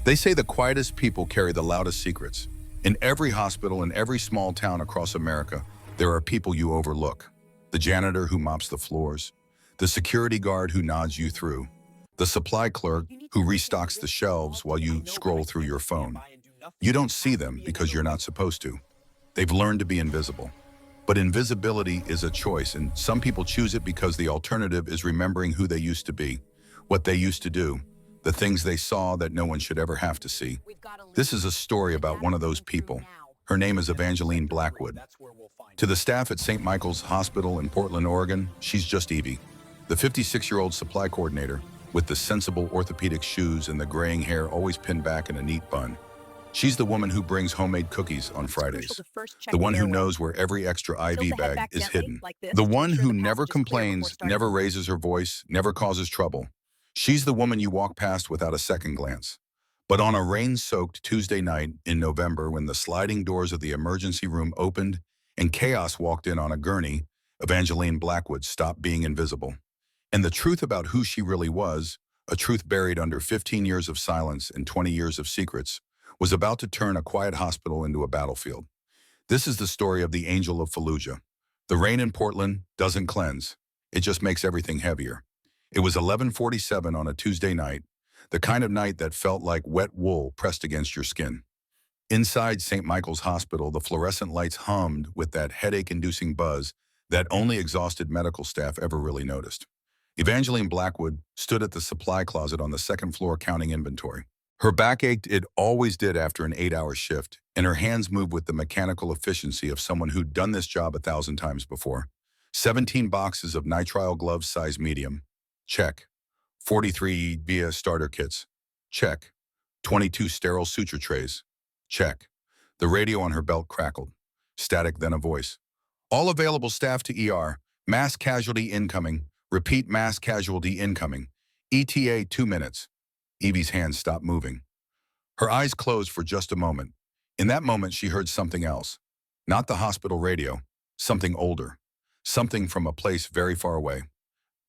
They say the quietest people carry the loudest secrets. In every hospital in every small town across America, there are people you overlook. The janitor who mops the floors, the security guard who nods you through, the supply clerk who restocks the shelves while you scroll through your phone. You don't see them because you're not supposed to. They've learned to be invisible. But invisibility is a choice, and some people choose it because the alternative is remembering who they used to be, what they used to do, the things they saw that no one should ever have to see. This is a story about one of those people. Her name is Evangeline Blackwood. To the staff at St. Michael's Hospital in Portland, Oregon, she's just Evie, the 56-year-old supply coordinator with the sensible orthopedic shoes and the graying hair always pinned back in a neat bun. She's the woman who brings homemade cookies on Fridays, the one who knows where every extra IV bag is hidden, the one who never complains, never raises her voice, never causes trouble. She's the woman you walk past without a second glance. But on a rain-soaked Tuesday night in November, when the sliding doors of the emergency room opened and chaos walked in on a gurney, Evangeline Blackwood stopped being invisible. And the truth about who she really was, a truth buried under 15 years of silence and 20 years of secrets, was about to turn a quiet hospital into a battlefield. This is the story of the Angel of Fallujah. The rain in Portland doesn't cleanse. It just makes everything heavier. It was 11:47 on a Tuesday night, the kind of night that felt like wet wool pressed against your skin. Inside St. Michael's Hospital, the fluorescent lights hummed with that headache-inducing buzz that only exhausted medical staff ever really noticed. Evangeline Blackwood stood at the supply closet on the second floor counting inventory. Her back ached, it always did after an 8-hour shift, and her hands moved with the mechanical efficiency of someone who'd done this job 1,000 times before. 17 boxes of nitrile gloves size medium. Check. 43 VIA starter kits. Check. 22 sterile suture trays. Check. The radio on her belt crackled. Static, then a voice. All available staff to ER. Mass casualty incoming. Repeat, mass casualty incoming. ETA 2 minutes. Evie's hands stopped moving. Her eyes closed for just a moment. In that moment, she heard something else. Not the hospital radio. Something older. Something from a place very far away.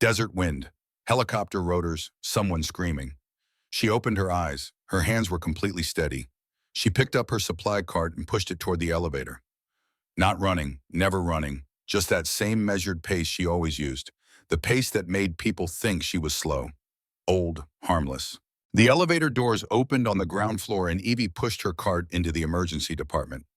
Desert wind. Helicopter rotors. Someone screaming. She opened her eyes. Her hands were completely steady. She picked up her supply cart and pushed it toward the elevator. Not running. Never running. Just that same measured pace she always used. The pace that made people think she was slow. Old. Harmless. The elevator doors opened on the ground floor and Evie pushed her cart into the emergency department.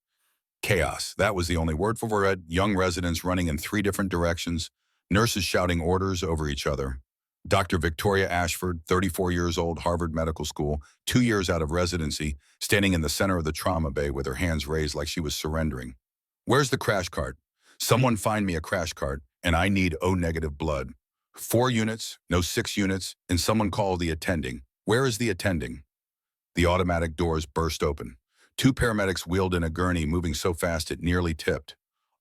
Chaos. That was the only word for it. Young residents running in 3 different directions. Nurses shouting orders over each other. Dr. Victoria Ashford, 34 years old, Harvard Medical School, 2 years out of residency, standing in the center of the trauma bay with her hands raised like she was surrendering. Where's the crash cart? Someone find me a crash cart, and I need O-negative blood. 4 units, no 6 units, and someone call the attending. Where is the attending? The automatic doors burst open. 2 paramedics wheeled in a gurney moving so fast it nearly tipped.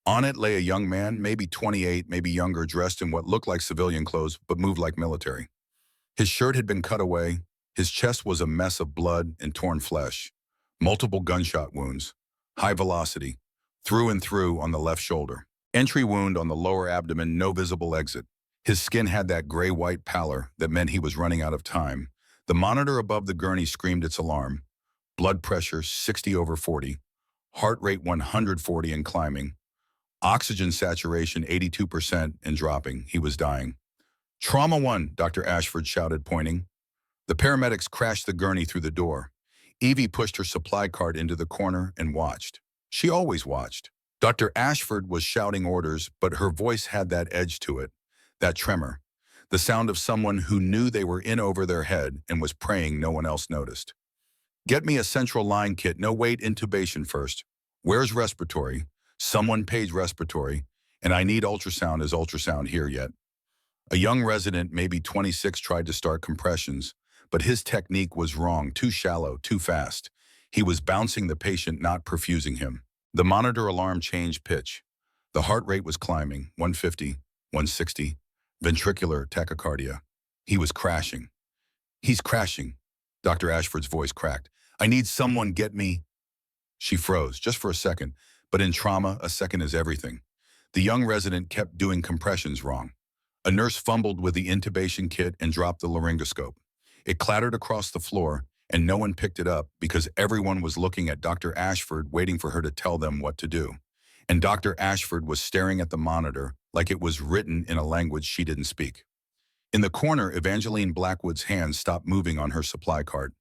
On it lay a young man, maybe 28, maybe younger, dressed in what looked like civilian clothes but moved like military. His shirt had been cut away. His chest was a mess of blood and torn flesh. Multiple gunshot wounds. High velocity. Through and through on the left shoulder. Entry wound on the lower abdomen, no visible exit. His skin had that gray-white pallor that meant he was running out of time. The monitor above the gurney screamed its alarm. Blood pressure 60/40. Heart rate 140 and climbing. Oxygen saturation 82% and dropping. He was dying. Trauma 1, Dr. Ashford shouted, pointing. The paramedics crashed the gurney through the door. Evie pushed her supply cart into the corner and watched. She always watched. Dr. Ashford was shouting orders, but her voice had that edge to it, that tremor, the sound of someone who knew they were in over their head and was praying no one else noticed. Get me a central line kit, no wait, intubation first. Where's respiratory? Someone page respiratory, and I need ultrasound. Is ultrasound here yet? A young resident, maybe 26, tried to start compressions, but his technique was wrong, too shallow, too fast. He was bouncing the patient, not perfusing him. The monitor alarm changed pitch. The heart rate was climbing, 150, 160, ventricular tachycardia. He was crashing. He's crashing. Dr. Ashford's voice cracked. I need someone, get me. She froze, just for a second, but in trauma, a second is everything. The young resident kept doing compressions wrong. A nurse fumbled with the intubation kit and dropped the laryngoscope. It clattered across the floor, and no one picked it up because everyone was looking at Dr. Ashford, waiting for her to tell them what to do. And Dr. Ashford was staring at the monitor like it was written in a language she didn't speak. In the corner, Evangeline Blackwood's hands stopped moving on her supply cart.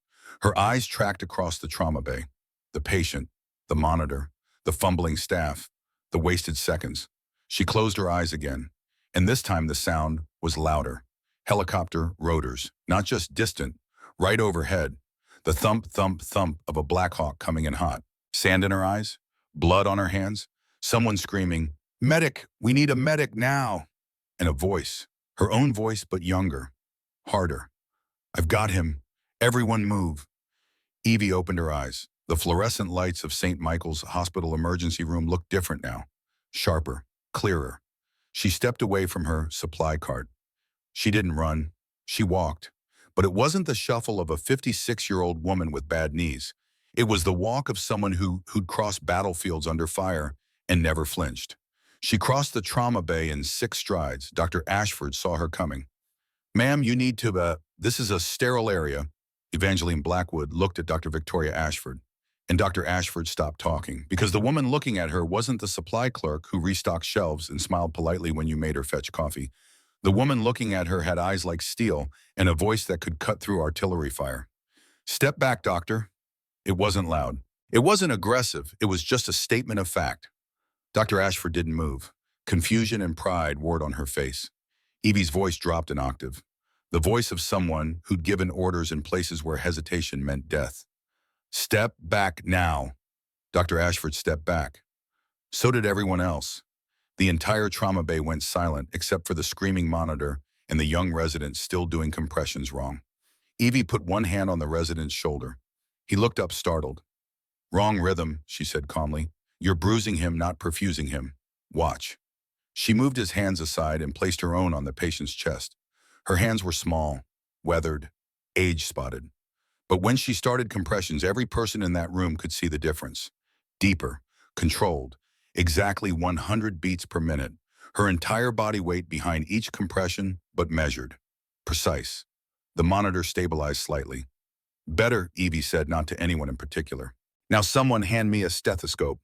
Her eyes tracked across the trauma bay. The patient, the monitor, the fumbling staff, the wasted seconds. She closed her eyes again, and this time the sound was louder. Helicopter rotors, not just distant, right overhead. The thump, thump, thump of a Black Hawk coming in hot. Sand in her eyes, blood on her hands, someone screaming, "Medic, we need a medic now!" And a voice, her own voice but younger, harder. "I've got him. Everyone move." Evie opened her eyes. The fluorescent lights of St. Michael's Hospital emergency room looked different now, sharper, clearer. She stepped away from her supply cart. She didn't run. She walked. But it wasn't the shuffle of a 56-year-old woman with bad knees. It was the walk of someone who'd crossed battlefields under fire and never flinched. She crossed the trauma bay in 6 strides. Dr. Ashford saw her coming. "Ma'am, you need to, this is a sterile area." Evangeline Blackwood looked at Dr. Victoria Ashford, and Dr. Ashford stopped talking because the woman looking at her wasn't the supply clerk who restocked shelves and smiled politely when you made her fetch coffee. The woman looking at her had eyes like steel and a voice that could cut through artillery fire. "Step back, doctor." It wasn't loud. It wasn't aggressive. It was just a statement of fact. Dr. Ashford didn't move. Confusion and pride warred on her face. Evie's voice dropped an octave. The voice of someone who'd given orders in places where hesitation meant death. "Step back now." Dr. Ashford stepped back. So did everyone else. The entire trauma bay went silent except for the screaming monitor and the young resident still doing compressions wrong. Evie put one hand on the resident's shoulder. He looked up startled. "Wrong rhythm," she said calmly. "You're bruising him, not perfusing him. Watch." She moved his hands aside and placed her own on the patient's chest. Her hands were small, weathered, age-spotted. But when she started compressions, every person in that room could see the difference. Deeper, controlled, exactly 100 beats per minute. Her entire body weight behind each compression, but measured. Precise. The monitor stabilized slightly. "Better," Evie said, not to anyone in particular. "Now someone hand me a stethoscope."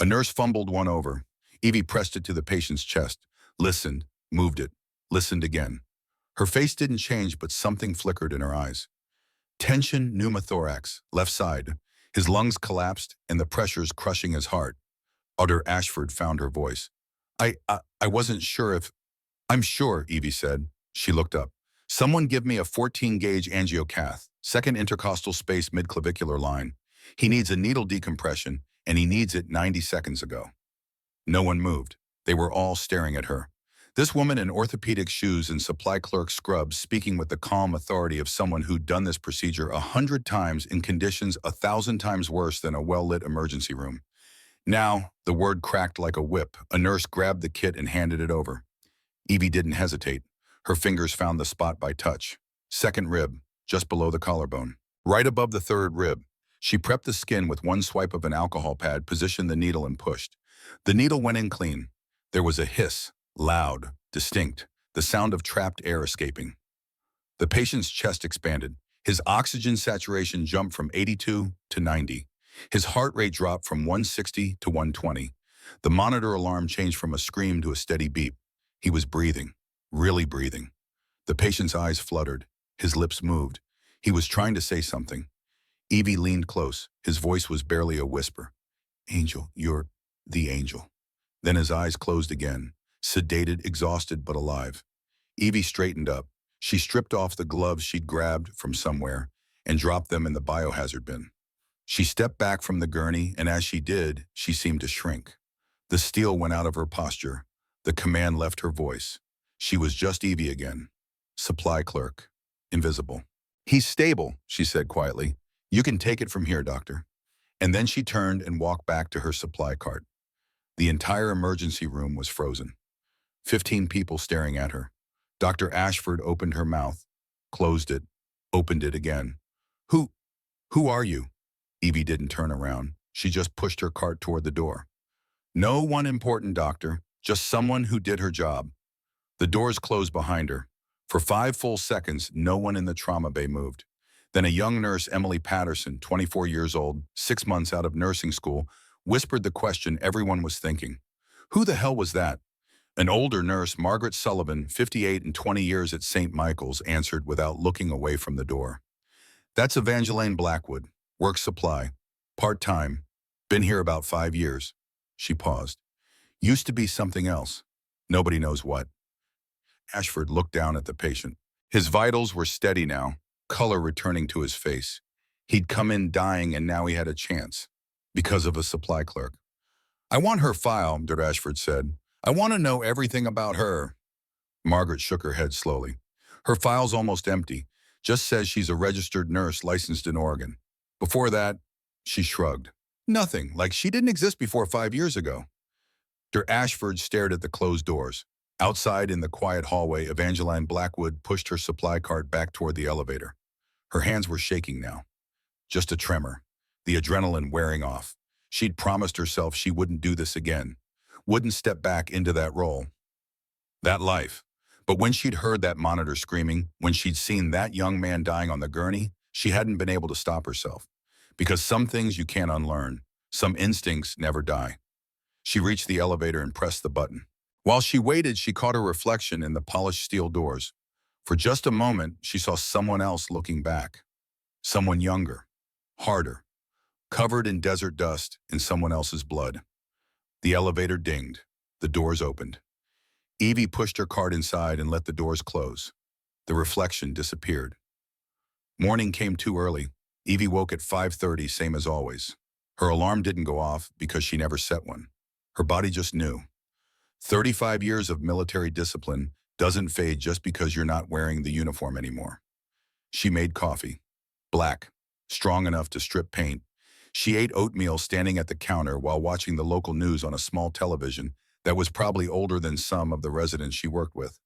A nurse fumbled one over. Evie pressed it to the patient's chest, listened, moved it, listened again. Her face didn't change, but something flickered in her eyes. Tension, pneumothorax, left side. His lungs collapsed and the pressures crushing his heart. Dr. Ashford found her voice. I wasn't sure if... "I'm sure," Evie said. She looked up. "Someone give me a 14-gauge angiocath, second intercostal space midclavicular line. He needs a needle decompression, and he needs it 90 seconds ago." No one moved. They were all staring at her. This woman in orthopedic shoes and supply clerk scrubs speaking with the calm authority of someone who'd done this procedure 100 times in conditions 1,000 times worse than a well-lit emergency room. Now, the word cracked like a whip. A nurse grabbed the kit and handed it over. Evie didn't hesitate. Her fingers found the spot by touch. Second rib, just below the collarbone. Right above the third rib. She prepped the skin with one swipe of an alcohol pad, positioned the needle and pushed. The needle went in clean. There was a hiss, loud, distinct, the sound of trapped air escaping. The patient's chest expanded. His oxygen saturation jumped from 82 to 90. His heart rate dropped from 160 to 120. The monitor alarm changed from a scream to a steady beep. He was breathing, really breathing. The patient's eyes fluttered. His lips moved. He was trying to say something. Evie leaned close. His voice was barely a whisper. "Angel, you're the angel." Then his eyes closed again, sedated, exhausted, but alive. Evie straightened up. She stripped off the gloves she'd grabbed from somewhere and dropped them in the biohazard bin. She stepped back from the gurney, and as she did, she seemed to shrink. The steel went out of her posture. The command left her voice. She was just Evie again. Supply clerk. Invisible. "He's stable," she said quietly. "You can take it from here, doctor." And then she turned and walked back to her supply cart. The entire emergency room was frozen. 15 people staring at her. Dr. Ashford opened her mouth, closed it, opened it again. Who are you?" Evie didn't turn around. She just pushed her cart toward the door. "No one important, doctor. Just someone who did her job." The doors closed behind her. For 5 full seconds, no one in the trauma bay moved. Then a young nurse, Emily Patterson, 24 years old, 6 months out of nursing school, whispered the question everyone was thinking. Who the hell was that? An older nurse, Margaret Sullivan, 58 and 20 years at St. Michael's, answered without looking away from the door. That's Evangeline Blackwood, work supply, part-time, been here about 5 years. She paused. Used to be something else. Nobody knows what. Ashford looked down at the patient. His vitals were steady now, color returning to his face. He'd come in dying and now he had a chance. Because of a supply clerk. I want her file, Dr. Ashford said. I want to know everything about her. Margaret shook her head slowly. Her file's almost empty. Just says she's a registered nurse licensed in Oregon. Before that, she shrugged. Nothing, like she didn't exist before 5 years ago. Dr. Ashford stared at the closed doors. Outside in the quiet hallway, Evangeline Blackwood pushed her supply cart back toward the elevator. Her hands were shaking now. Just a tremor, the adrenaline wearing off. She'd promised herself she wouldn't do this again, wouldn't step back into that role, that life. But when she'd heard that monitor screaming, when she'd seen that young man dying on the gurney, she hadn't been able to stop herself. Because some things you can't unlearn, some instincts never die. She reached the elevator and pressed the button. While she waited, she caught her reflection in the polished steel doors. For just a moment, she saw someone else looking back. Someone younger, harder, covered in desert dust in someone else's blood. The elevator dinged. The doors opened. Evie pushed her cart inside and let the doors close. The reflection disappeared. Morning came too early. Evie woke at 5:30, same as always. Her alarm didn't go off because she never set one. Her body just knew. 35 years of military discipline doesn't fade just because you're not wearing the uniform anymore. She made coffee. Black, strong enough to strip paint. She ate oatmeal standing at the counter while watching the local news on a small television that was probably older than some of the residents she worked with.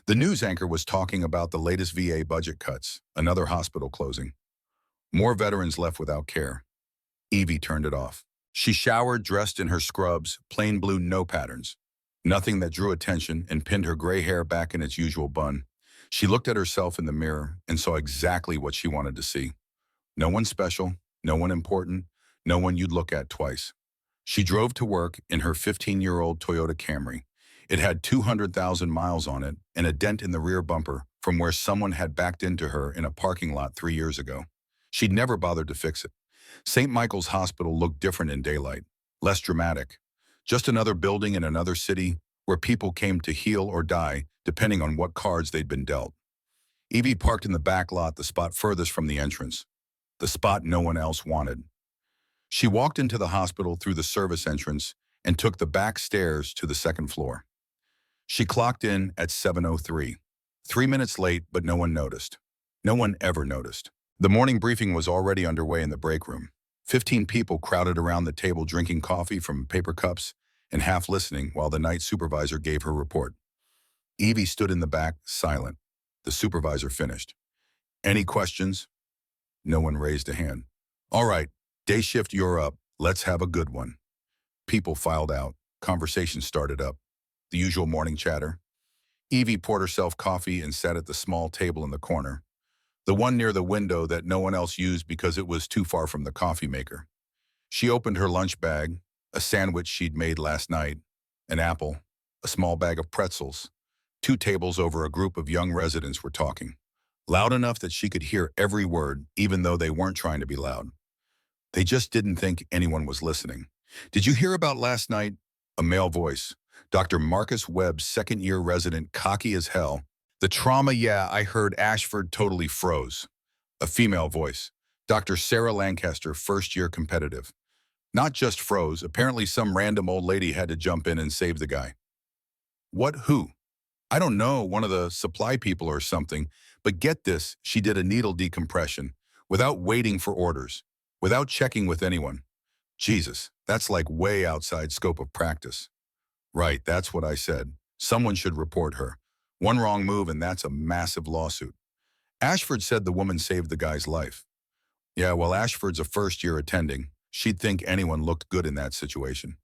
The news anchor was talking about the latest VA budget cuts, another hospital closing. More veterans left without care. Evie turned it off. She showered, dressed in her scrubs, plain blue, no patterns. Nothing that drew attention, and pinned her gray hair back in its usual bun. She looked at herself in the mirror and saw exactly what she wanted to see. No one special, no one important, no one you'd look at twice. She drove to work in her 15-year-old Toyota Camry. It had 200,000 miles on it and a dent in the rear bumper from where someone had backed into her in a parking lot 3 years ago. She'd never bothered to fix it. St. Michael's Hospital looked different in daylight, less dramatic. Just another building in another city where people came to heal or die, depending on what cards they'd been dealt. Evie parked in the back lot, the spot furthest from the entrance, the spot no one else wanted. She walked into the hospital through the service entrance and took the back stairs to the second floor. She clocked in at 7:03. 3 minutes late, but no one noticed. No one ever noticed. The morning briefing was already underway in the break room. 15 people crowded around the table drinking coffee from paper cups and half listening while the night supervisor gave her report. Evie stood in the back, silent. The supervisor finished. Any questions? No one raised a hand. All right, day shift, you're up. Let's have a good one. People filed out. Conversation started up. The usual morning chatter. Evie poured herself coffee and sat at the small table in the corner, the one near the window that no one else used because it was too far from the coffee maker. She opened her lunch bag, a sandwich she'd made last night, an apple, a small bag of pretzels. 2 tables over, a group of young residents were talking, loud enough that she could hear every word, even though they weren't trying to be loud. They just didn't think anyone was listening. Did you hear about last night? A male voice. Dr. Marcus Webb's second-year resident, cocky as hell. The trauma, yeah, I heard. Ashford totally froze. A female voice. Dr. Sarah Lancaster, first-year competitive. Not just froze, apparently some random old lady had to jump in and save the guy. What, who? I don't know, one of the supply people or something, but get this, she did a needle decompression, without waiting for orders, without checking with anyone. Jesus, that's like way outside scope of practice. Right, that's what I said. Someone should report her. One wrong move and that's a massive lawsuit. Ashford said the woman saved the guy's life. Yeah, well, Ashford's a first-year attending. She'd think anyone looked good in that situation.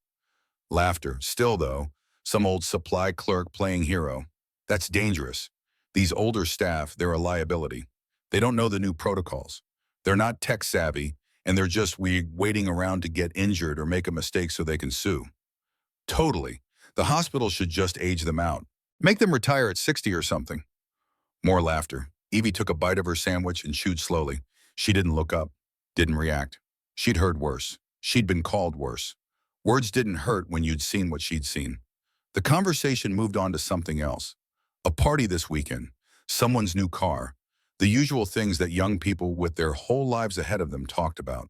Laughter. Still, though, some old supply clerk playing hero. That's dangerous. These older staff, they're a liability. They don't know the new protocols. They're not tech savvy, and they're just waiting around to get injured or make a mistake so they can sue. Totally. The hospital should just age them out. Make them retire at 60 or something. More laughter. Evie took a bite of her sandwich and chewed slowly. She didn't look up, didn't react. She'd heard worse. She'd been called worse. Words didn't hurt when you'd seen what she'd seen. The conversation moved on to something else. A party this weekend, someone's new car, the usual things that young people with their whole lives ahead of them talked about.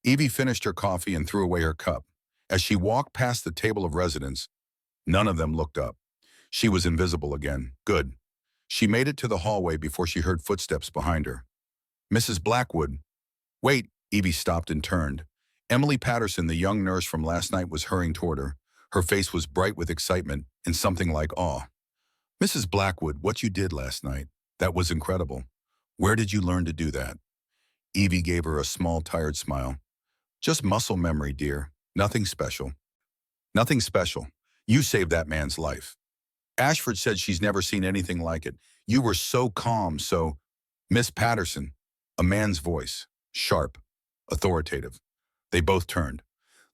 Evie finished her coffee and threw away her cup. As she walked past the table of residents, none of them looked up. She was invisible again. Good. She made it to the hallway before she heard footsteps behind her. Mrs. Blackwood. Wait, Evie stopped and turned. Emily Patterson, the young nurse from last night, was hurrying toward her. Her face was bright with excitement and something like awe. Mrs. Blackwood, what you did last night, that was incredible. Where did you learn to do that? Evie gave her a small, tired smile. Just muscle memory, dear. Nothing special. Nothing special. You saved that man's life. Ashford said she's never seen anything like it. You were so calm, so... Miss Patterson, a man's voice, sharp, authoritative. They both turned.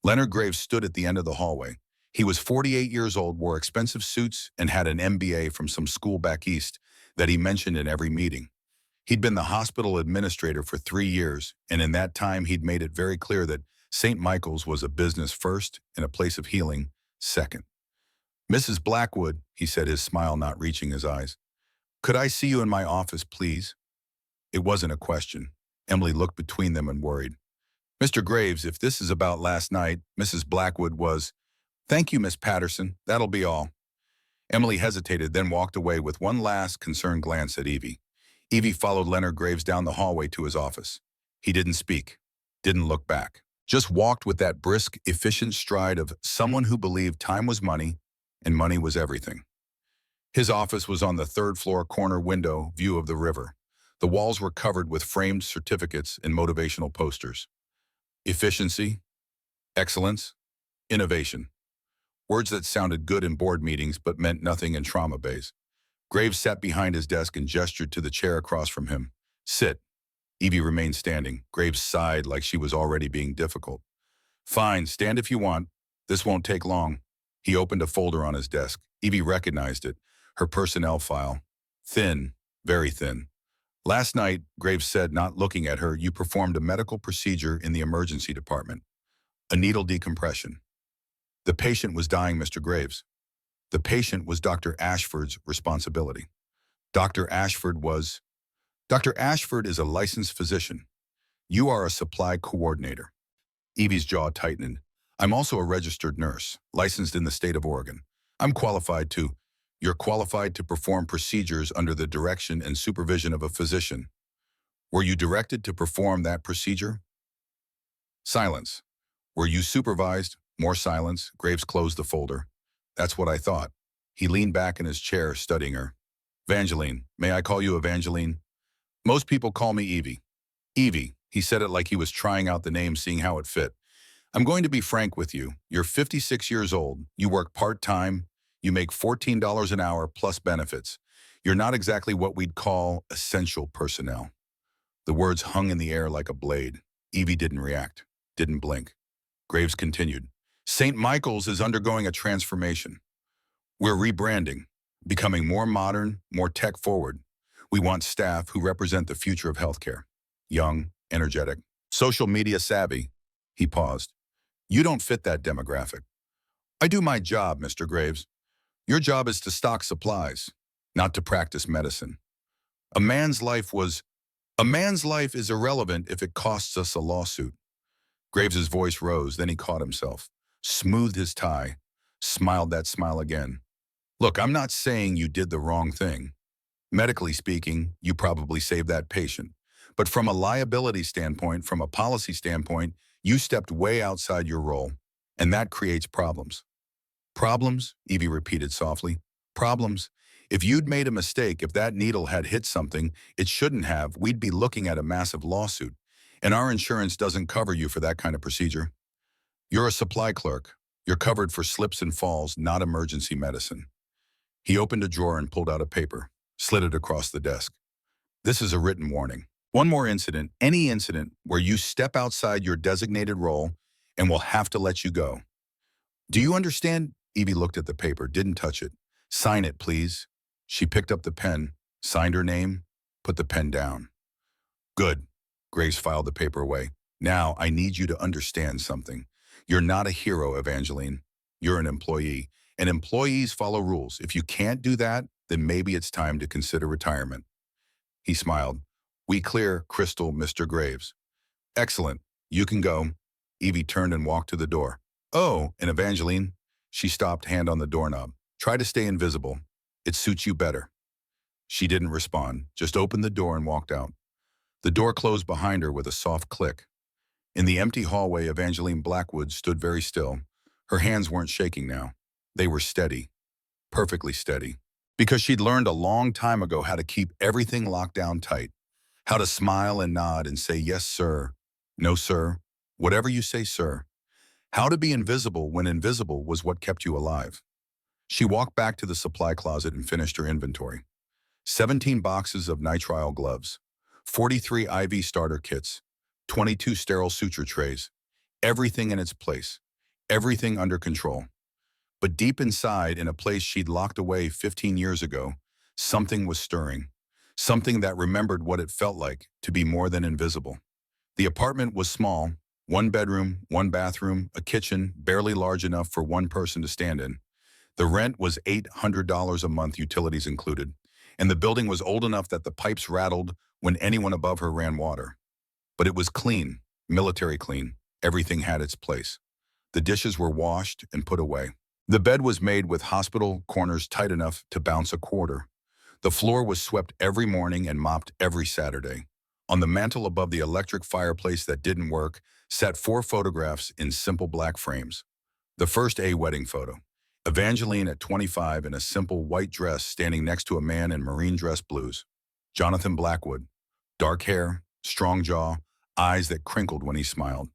Leonard Graves stood at the end of the hallway. He was 48 years old, wore expensive suits, and had an MBA from some school back east that he mentioned in every meeting. He'd been the hospital administrator for 3 years, and in that time he'd made it very clear that St. Michael's was a business first and a place of healing second. Mrs. Blackwood, he said, his smile not reaching his eyes. Could I see you in my office, please? It wasn't a question. Emily looked between them and worried. Mr. Graves, if this is about last night, Mrs. Blackwood was, Thank you, Miss Patterson. That'll be all. Emily hesitated, then walked away with one last concerned glance at Evie. Evie followed Leonard Graves down the hallway to his office. He didn't speak, didn't look back, just walked with that brisk, efficient stride of someone who believed time was money and money was everything. His office was on the third-floor corner window view of the river. The walls were covered with framed certificates and motivational posters. Efficiency, excellence, innovation. Words that sounded good in board meetings but meant nothing in trauma bays. Graves sat behind his desk and gestured to the chair across from him. Sit. Evie remained standing. Graves sighed like she was already being difficult. Fine, stand if you want. This won't take long. He opened a folder on his desk. Evie recognized it. Her personnel file. Thin, very thin. Last night, Graves said, not looking at her, you performed a medical procedure in the emergency department. A needle decompression. The patient was dying, Mr. Graves. The patient was Dr. Ashford's responsibility. Dr. Ashford is a licensed physician. You are a supply coordinator. Evie's jaw tightened. I'm also a registered nurse, licensed in the state of Oregon. You're qualified to perform procedures under the direction and supervision of a physician. Were you directed to perform that procedure? Silence. Were you supervised? More silence. Graves closed the folder. That's what I thought. He leaned back in his chair, studying her. Evangeline. May I call you Evangeline? Most people call me Evie. Evie. He said it like he was trying out the name, seeing how it fit. I'm going to be frank with you. You're 56 years old. You work part-time. You make $14 an hour plus benefits. You're not exactly what we'd call essential personnel. The words hung in the air like a blade. Evie didn't react, didn't blink. Graves continued. St. Michael's is undergoing a transformation. We're rebranding, becoming more modern, more tech-forward. We want staff who represent the future of healthcare. Young, energetic, social media savvy. He paused. You don't fit that demographic. I do my job, Mr. Graves. Your job is to stock supplies, not to practice medicine. A man's life is irrelevant if it costs us a lawsuit. Graves's voice rose, then he caught himself, smoothed his tie, smiled that smile again. Look, I'm not saying you did the wrong thing. Medically speaking, you probably saved that patient. But from a liability standpoint, from a policy standpoint, you stepped way outside your role, and that creates problems. Problems? Evie repeated softly. Problems? If you'd made a mistake, if that needle had hit something it shouldn't have, we'd be looking at a massive lawsuit. And our insurance doesn't cover you for that kind of procedure. You're a supply clerk. You're covered for slips and falls, not emergency medicine. He opened a drawer and pulled out a paper, slid it across the desk. This is a written warning. One more incident, any incident where you step outside your designated role and we'll have to let you go. Do you understand? Evie looked at the paper, didn't touch it. Sign it, please. She picked up the pen, signed her name, put the pen down. Good. Grace filed the paper away. Now, I need you to understand something. You're not a hero, Evangeline. You're an employee. And employees follow rules. If you can't do that, then maybe it's time to consider retirement. He smiled. We clear, Crystal, Mr. Graves. Excellent. You can go. Evie turned and walked to the door. Oh, and Evangeline. She stopped, hand on the doorknob. Try to stay invisible. It suits you better. She didn't respond, just opened the door and walked out. The door closed behind her with a soft click. In the empty hallway, Evangeline Blackwood stood very still. Her hands weren't shaking now. They were steady, perfectly steady. Because she'd learned a long time ago how to keep everything locked down tight. How to smile and nod and say, yes, sir. No, sir. Whatever you say, sir. How to be invisible when invisible was what kept you alive. She walked back to the supply closet and finished her inventory. 17 boxes of nitrile gloves, 43 IV starter kits, 22 sterile suture trays, everything in its place, everything under control. But deep inside, in a place she'd locked away 15 years ago, something was stirring, something that remembered what it felt like to be more than invisible. The apartment was small, one bedroom, one bathroom, a kitchen, barely large enough for one person to stand in. The rent was $800 a month, utilities included, and the building was old enough that the pipes rattled when anyone above her ran water. But it was clean, military clean. Everything had its place. The dishes were washed and put away. The bed was made with hospital corners tight enough to bounce a quarter. The floor was swept every morning and mopped every Saturday. On the mantel above the electric fireplace that didn't work sat 4 photographs in simple black frames. The first, a wedding photo. Evangeline at 25 in a simple white dress standing next to a man in marine dress blues. Jonathan Blackwood. Dark hair, strong jaw, eyes that crinkled when he smiled.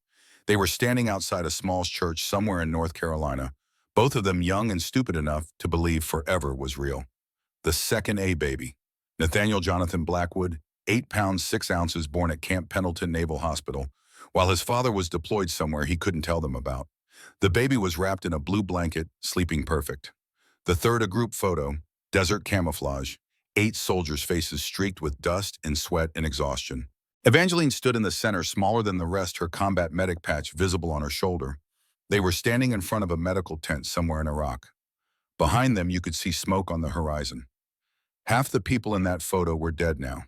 They were standing outside a small church somewhere in North Carolina, both of them young and stupid enough to believe forever was real. The second, a baby. Nathaniel Jonathan Blackwood, 8 pounds 6 ounces, born at Camp Pendleton Naval Hospital, while his father was deployed somewhere he couldn't tell them about. The baby was wrapped in a blue blanket, sleeping perfect. The third, a group photo, desert camouflage, 8 soldiers' faces streaked with dust and sweat and exhaustion. Evangeline stood in the center, smaller than the rest, her combat medic patch visible on her shoulder. They were standing in front of a medical tent somewhere in Iraq. Behind them, you could see smoke on the horizon. Half the people in that photo were dead now.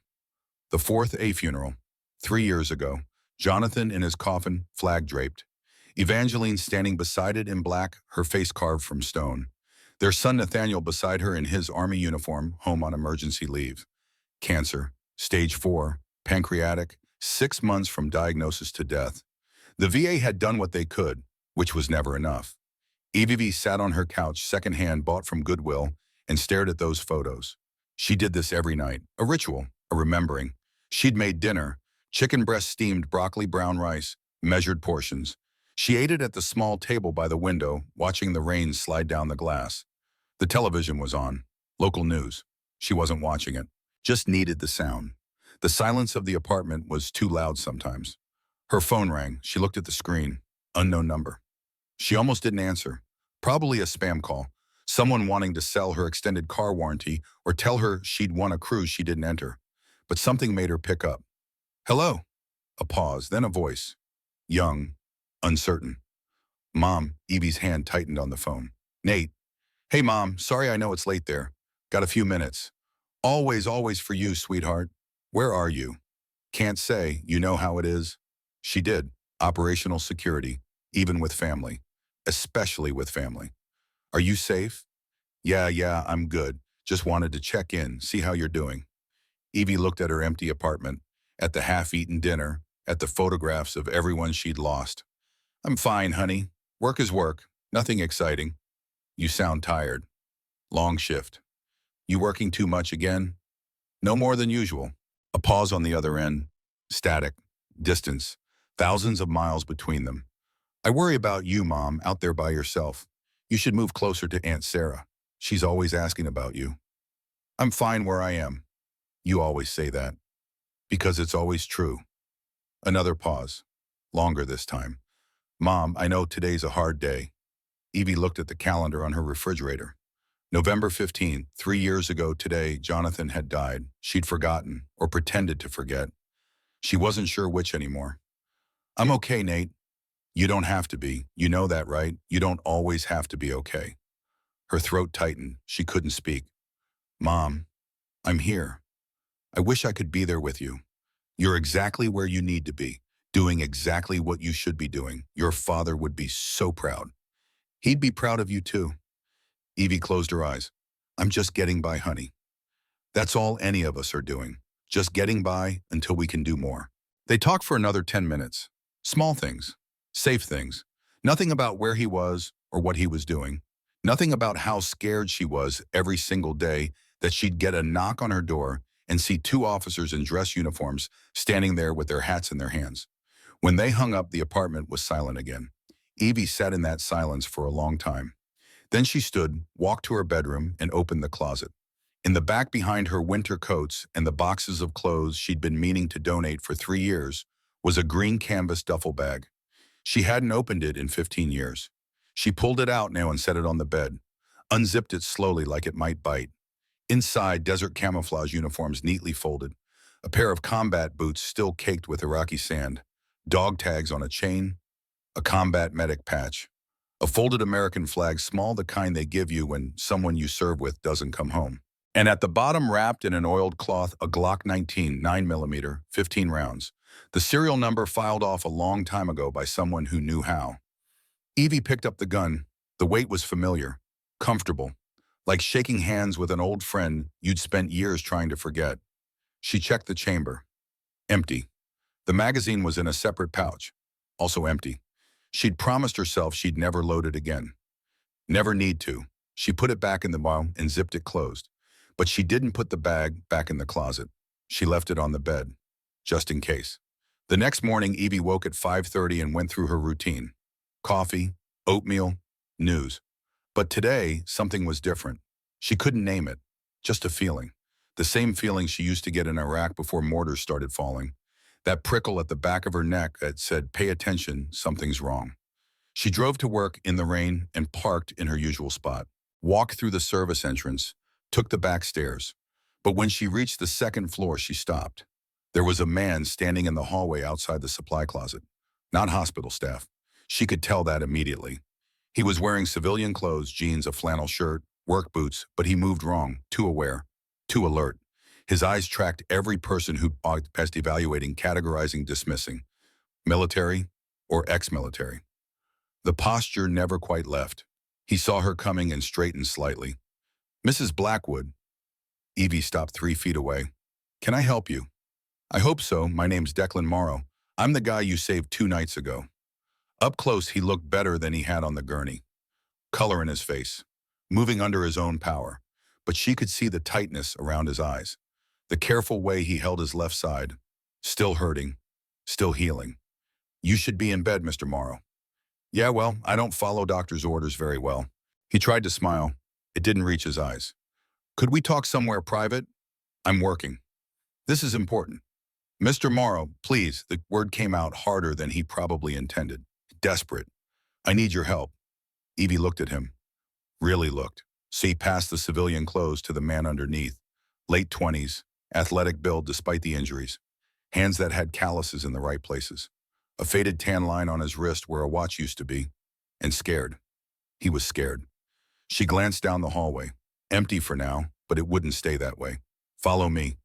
The fourth, a funeral. 3 years ago, Jonathan in his coffin, flag draped. Evangeline standing beside it in black, her face carved from stone. Their son Nathaniel beside her in his army uniform, home on emergency leave. Cancer, stage 4, pancreatic, 6 months from diagnosis to death. The VA had done what they could, which was never enough. Evie sat on her couch, secondhand bought from Goodwill, and stared at those photos. She did this every night, a ritual, a remembering. She'd made dinner, chicken breast steamed, broccoli, brown rice, measured portions. She ate it at the small table by the window, watching the rain slide down the glass. The television was on. Local news. She wasn't watching it. Just needed the sound. The silence of the apartment was too loud sometimes. Her phone rang. She looked at the screen. Unknown number. She almost didn't answer. Probably a spam call. Someone wanting to sell her extended car warranty or tell her she'd won a cruise she didn't enter. But something made her pick up. Hello. A pause, then a voice. Young. Uncertain. Mom, Evie's hand tightened on the phone. Nate. Hey, Mom, sorry I know it's late there. Got a few minutes. Always for you, sweetheart. Where are you? Can't say, you know how it is. She did. Operational security, even with family. Especially with family. Are you safe? Yeah, I'm good. Just wanted to check in, see how you're doing. Evie looked at her empty apartment, at the half-eaten dinner, at the photographs of everyone she'd lost. I'm fine, honey. Work is work. Nothing exciting. You sound tired. Long shift. You working too much again? No more than usual. A pause on the other end. Static. Distance. Thousands of miles between them. I worry about you, Mom, out there by yourself. You should move closer to Aunt Sarah. She's always asking about you. I'm fine where I am. You always say that. Because it's always true. Another pause. Longer this time. Mom, I know today's a hard day. Evie looked at the calendar on her refrigerator. November 15th, 3 years ago today, Jonathan had died. She'd forgotten, or pretended to forget. She wasn't sure which anymore. I'm okay, Nate. You don't have to be. You know that, right? You don't always have to be okay. Her throat tightened. She couldn't speak. Mom, I'm here. I wish I could be there with you. You're exactly where you need to be, doing exactly what you should be doing. Your father would be so proud. He'd be proud of you too. Evie closed her eyes. I'm just getting by, honey. That's all any of us are doing. Just getting by until we can do more. They talked for another 10 minutes. Small things. Safe things. Nothing about where he was or what he was doing. Nothing about how scared she was every single day that she'd get a knock on her door and see two officers in dress uniforms standing there with their hats in their hands. When they hung up, the apartment was silent again. Evie sat in that silence for a long time. Then she stood, walked to her bedroom, and opened the closet. In the back behind her winter coats and the boxes of clothes she'd been meaning to donate for 3 years was a green canvas duffel bag. She hadn't opened it in 15 years. She pulled it out now and set it on the bed, unzipped it slowly like it might bite. Inside, desert camouflage uniforms neatly folded, a pair of combat boots still caked with Iraqi sand, dog tags on a chain, a combat medic patch, a folded American flag, small, the kind they give you when someone you serve with doesn't come home. And at the bottom, wrapped in an oiled cloth, a Glock 19 9mm, 15 rounds. The serial number filed off a long time ago by someone who knew how. Evie picked up the gun. The weight was familiar, comfortable, like shaking hands with an old friend you'd spent years trying to forget. She checked the chamber. Empty. The magazine was in a separate pouch, also empty. She'd promised herself she'd never load it again. Never need to. She put it back in the box and zipped it closed. But she didn't put the bag back in the closet. She left it on the bed, just in case. The next morning, Evie woke at 5:30 and went through her routine. Coffee, oatmeal, news. But today, something was different. She couldn't name it, just a feeling. The same feeling she used to get in Iraq before mortars started falling. That prickle at the back of her neck that said, pay attention, something's wrong. She drove to work in the rain and parked in her usual spot. Walked through the service entrance, took the back stairs. But when she reached the second floor, she stopped. There was a man standing in the hallway outside the supply closet. Not hospital staff. She could tell that immediately. He was wearing civilian clothes, jeans, a flannel shirt, work boots, but he moved wrong, too aware, too alert. His eyes tracked every person who walked past, evaluating, categorizing, dismissing. Military or ex-military. The posture never quite left. He saw her coming and straightened slightly. Mrs. Blackwood. Evie stopped 3 feet away. Can I help you? I hope so. My name's Declan Morrow. I'm the guy you saved 2 nights ago. Up close, he looked better than he had on the gurney. Color in his face, moving under his own power. But she could see the tightness around his eyes. The careful way he held his left side. Still hurting, still healing. You should be in bed, Mr. Morrow. Yeah, well, I don't follow doctor's orders very well. He tried to smile. It didn't reach his eyes. Could we talk somewhere private? I'm working. This is important. Mr. Morrow, please. The word came out harder than he probably intended. Desperate. I need your help. Evie looked at him. Really looked. See past the civilian clothes to the man underneath. Late 20s, athletic build despite the injuries. Hands that had calluses in the right places. A faded tan line on his wrist where a watch used to be. And scared. He was scared. She glanced down the hallway. Empty for now, but it wouldn't stay that way. Follow me.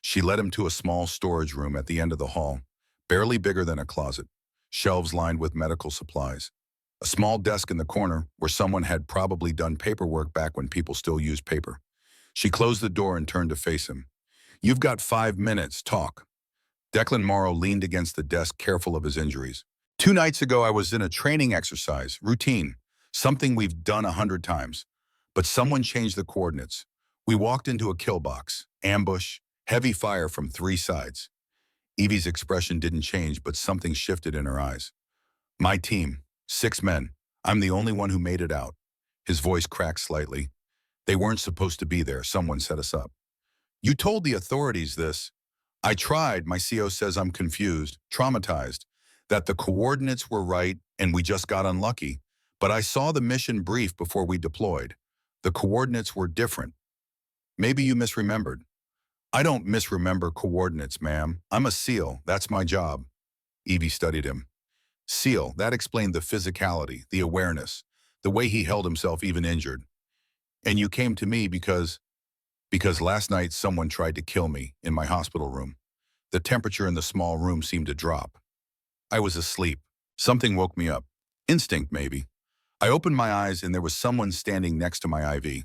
She led him to a small storage room at the end of the hall, barely bigger than a closet. Shelves lined with medical supplies. A small desk in the corner where someone had probably done paperwork back when people still used paper. She closed the door and turned to face him. You've got 5 minutes, talk. Declan Morrow leaned against the desk, careful of his injuries. 2 nights ago, I was in a training exercise, routine, something we've done 100 times. But someone changed the coordinates. We walked into a kill box, ambush, heavy fire from 3 sides. Evie's expression didn't change, but something shifted in her eyes. My team, 6 men. I'm the only one who made it out. His voice cracked slightly. They weren't supposed to be there. Someone set us up. You told the authorities this. I tried. My CO says I'm confused, traumatized, that the coordinates were right and we just got unlucky. But I saw the mission brief before we deployed. The coordinates were different. Maybe you misremembered. I don't misremember coordinates, ma'am. I'm a SEAL. That's my job. Evie studied him. SEAL, that explained the physicality, the awareness, the way he held himself even injured. And you came to me because last night someone tried to kill me in my hospital room. The temperature in the small room seemed to drop. I was asleep. Something woke me up. Instinct, maybe. I opened my eyes and there was someone standing next to my IV.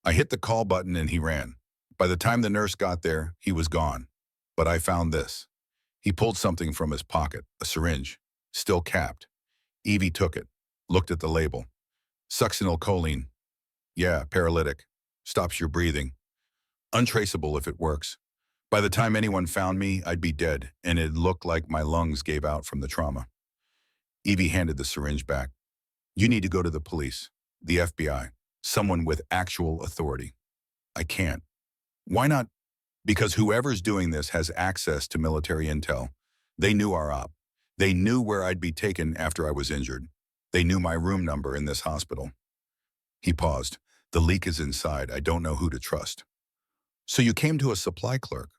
I hit the call button and he ran. By the time the nurse got there, he was gone. But I found this. He pulled something from his pocket, a syringe, still capped. Evie took it, looked at the label. Succinylcholine. Yeah, paralytic. Stops your breathing. Untraceable if it works. By the time anyone found me, I'd be dead, and it looked like my lungs gave out from the trauma. Evie handed the syringe back. You need to go to the police, the FBI, someone with actual authority. I can't. Why not? Because whoever's doing this has access to military intel. They knew our op. They knew where I'd be taken after I was injured. They knew my room number in this hospital. He paused. The leak is inside. I don't know who to trust. So you came to a supply clerk.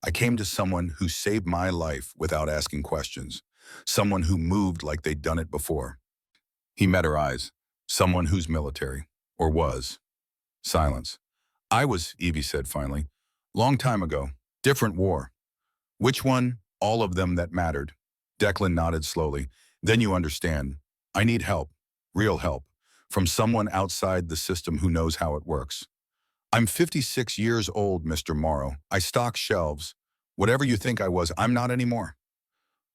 I came to someone who saved my life without asking questions. Someone who moved like they'd done it before. He met her eyes. Someone who's military. Or was. Silence. I was, Evie said finally. Long time ago. Different war. Which one? All of them that mattered. Declan nodded slowly. Then you understand. I need help. Real help. From someone outside the system who knows how it works. I'm 56 years old, Mr. Morrow. I stock shelves. Whatever you think I was, I'm not anymore.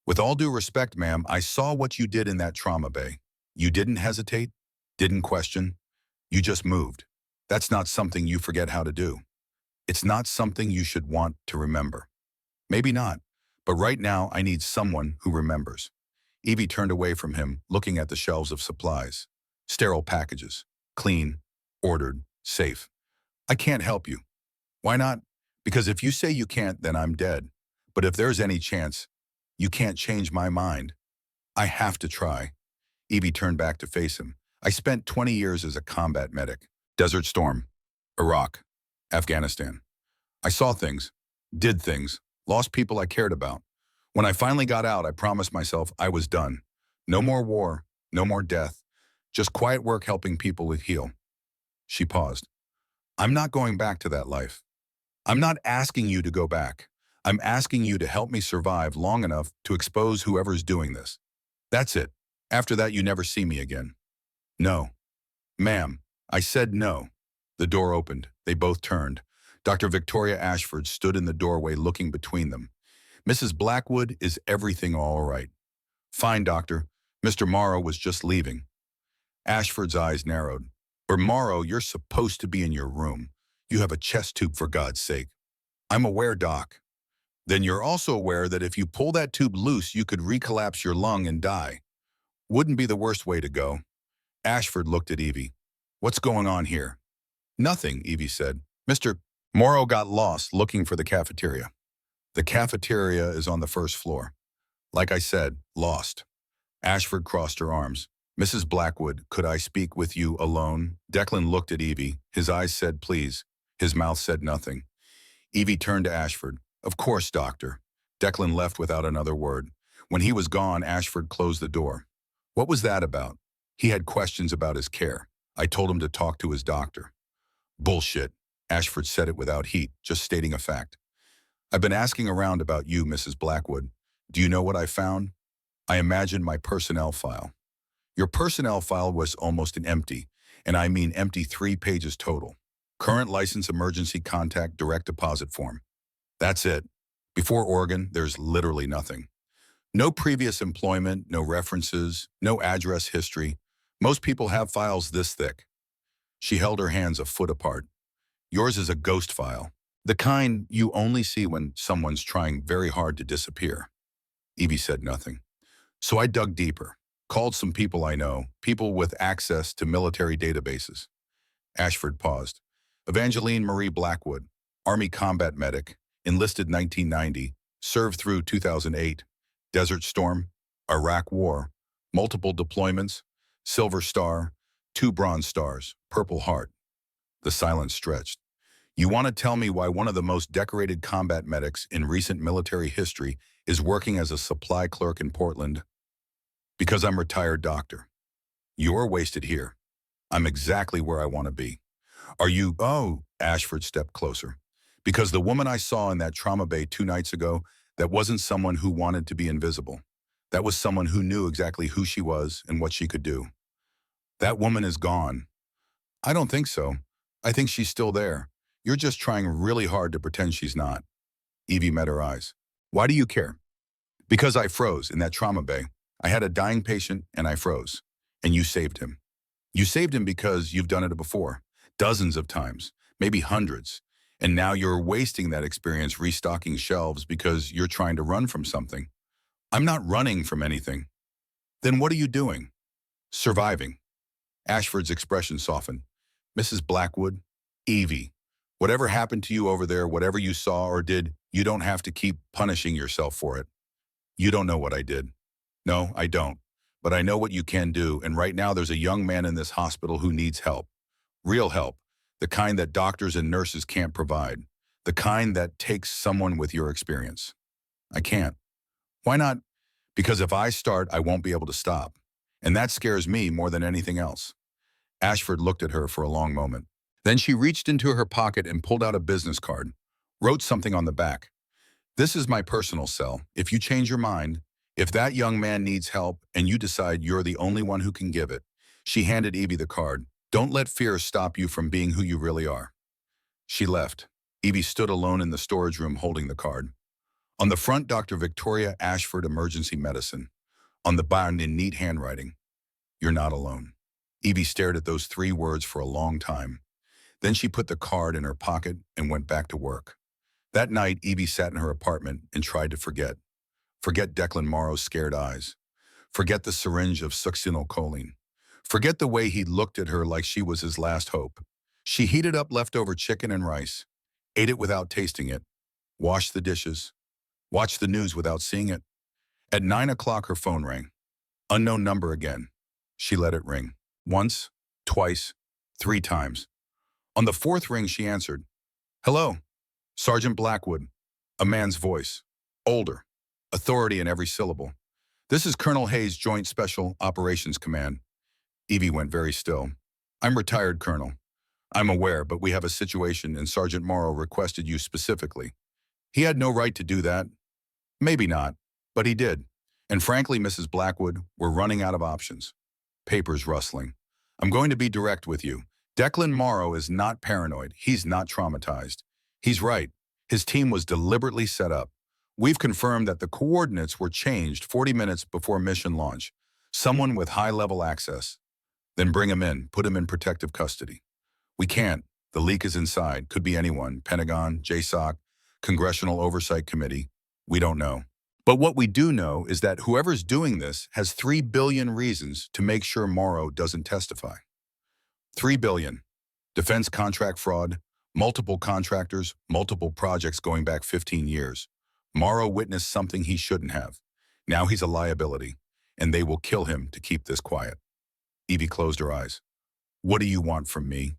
With all due respect, ma'am, I saw what you did in that trauma bay. You didn't hesitate, didn't question. You just moved. That's not something you forget how to do. It's not something you should want to remember. Maybe not, but right now I need someone who remembers. Evie turned away from him, looking at the shelves of supplies. Sterile packages. Clean, ordered, safe. I can't help you. Why not? Because if you say you can't, then I'm dead. But if there's any chance, you can't change my mind. I have to try. Evie turned back to face him. I spent 20 years as a combat medic. Desert Storm. Iraq. Afghanistan. I saw things, did things, lost people I cared about. When I finally got out, I promised myself I was done. No more war, no more death, just quiet work helping people heal. She paused. I'm not going back to that life. I'm not asking you to go back. I'm asking you to help me survive long enough to expose whoever's doing this. That's it. After that, you never see me again. No. Ma'am, I said no. The door opened. They both turned. Dr. Victoria Ashford stood in the doorway looking between them. Mrs. Blackwood, is everything all right? Fine, doctor. Mr. Morrow was just leaving. Ashford's eyes narrowed. Or Morrow, you're supposed to be in your room. You have a chest tube, for God's sake. I'm aware, Doc. Then you're also aware that if you pull that tube loose, you could recollapse your lung and die. Wouldn't be the worst way to go. Ashford looked at Evie. What's going on here? Nothing, Evie said. Mr. Morrow got lost looking for the cafeteria. The cafeteria is on the first floor. Like I said, lost. Ashford crossed her arms. Mrs. Blackwood, could I speak with you alone? Declan looked at Evie. His eyes said please. His mouth said nothing. Evie turned to Ashford. Of course, doctor. Declan left without another word. When he was gone, Ashford closed the door. What was that about? He had questions about his care. I told him to talk to his doctor. Bullshit. Ashford said it without heat, just stating a fact. I've been asking around about you, Mrs. Blackwood. Do you know what I found? I imagined my personnel file. Your personnel file was almost an empty, and I mean empty 3 pages total. Current license emergency contact direct deposit form. That's it. Before Oregon, there's literally nothing. No previous employment, no references, no address history. Most people have files this thick. She held her hands a foot apart. Yours is a ghost file. The kind you only see when someone's trying very hard to disappear. Evie said nothing. So I dug deeper, called some people I know, people with access to military databases. Ashford paused. Evangeline Marie Blackwood, Army combat medic, enlisted 1990, served through 2008, Desert Storm, Iraq War, multiple deployments, Silver Star, 2 Bronze Stars, Purple Heart. The silence stretched. You want to tell me why one of the most decorated combat medics in recent military history is working as a supply clerk in Portland? Because I'm a retired doctor. You're wasted here. I'm exactly where I want to be. Are you? Oh, Ashford stepped closer. Because the woman I saw in that trauma bay 2 nights ago, that wasn't someone who wanted to be invisible. That was someone who knew exactly who she was and what she could do. That woman is gone. I don't think so. I think she's still there. You're just trying really hard to pretend she's not. Evie met her eyes. Why do you care? Because I froze in that trauma bay. I had a dying patient and I froze. And you saved him. You saved him because you've done it before. Dozens of times. Maybe hundreds. And now you're wasting that experience restocking shelves because you're trying to run from something. I'm not running from anything. Then what are you doing? Surviving. Ashford's expression softened. Mrs. Blackwood, Evie, whatever happened to you over there, whatever you saw or did, you don't have to keep punishing yourself for it. You don't know what I did. No, I don't. But I know what you can do, and right now there's a young man in this hospital who needs help. Real help. The kind that doctors and nurses can't provide. The kind that takes someone with your experience. I can't. Why not? Because if I start, I won't be able to stop. And that scares me more than anything else. Ashford looked at her for a long moment. Then she reached into her pocket and pulled out a business card, wrote something on the back. This is my personal cell. If you change your mind, if that young man needs help and you decide you're the only one who can give it. She handed Evie the card. Don't let fear stop you from being who you really are. She left. Evie stood alone in the storage room holding the card. On the front, Dr. Victoria Ashford, Emergency Medicine. On the bound in neat handwriting, you're not alone. Evie stared at those 3 words for a long time. Then she put the card in her pocket and went back to work. That night, Evie sat in her apartment and tried to forget. Forget Declan Morrow's scared eyes. Forget the syringe of succinylcholine. Forget the way he looked at her like she was his last hope. She heated up leftover chicken and rice, ate it without tasting it, washed the dishes, watched the news without seeing it. At 9 o'clock, her phone rang. Unknown number again. She let it ring. Once, twice, 3 times. On the 4th ring, she answered. Hello, Sergeant Blackwood. A man's voice. Older. Authority in every syllable. This is Colonel Hayes, Joint Special Operations Command. Evie went very still. I'm retired, Colonel. I'm aware, but we have a situation and Sergeant Morrow requested you specifically. He had no right to do that. Maybe not, but he did. And frankly, Mrs. Blackwood, we're running out of options. Papers rustling. I'm going to be direct with you. Declan Morrow is not paranoid. He's not traumatized. He's right. His team was deliberately set up. We've confirmed that the coordinates were changed 40 minutes before mission launch. Someone with high-level access. Then bring him in, put him in protective custody. We can't. The leak is inside. Could be anyone. Pentagon, JSOC, Congressional Oversight Committee. We don't know. But what we do know is that whoever's doing this has 3 billion reasons to make sure Morrow doesn't testify. 3 billion. Defense contract fraud, multiple contractors, multiple projects going back 15 years. Morrow witnessed something he shouldn't have. Now he's a liability, and they will kill him to keep this quiet. Evie closed her eyes. What do you want from me?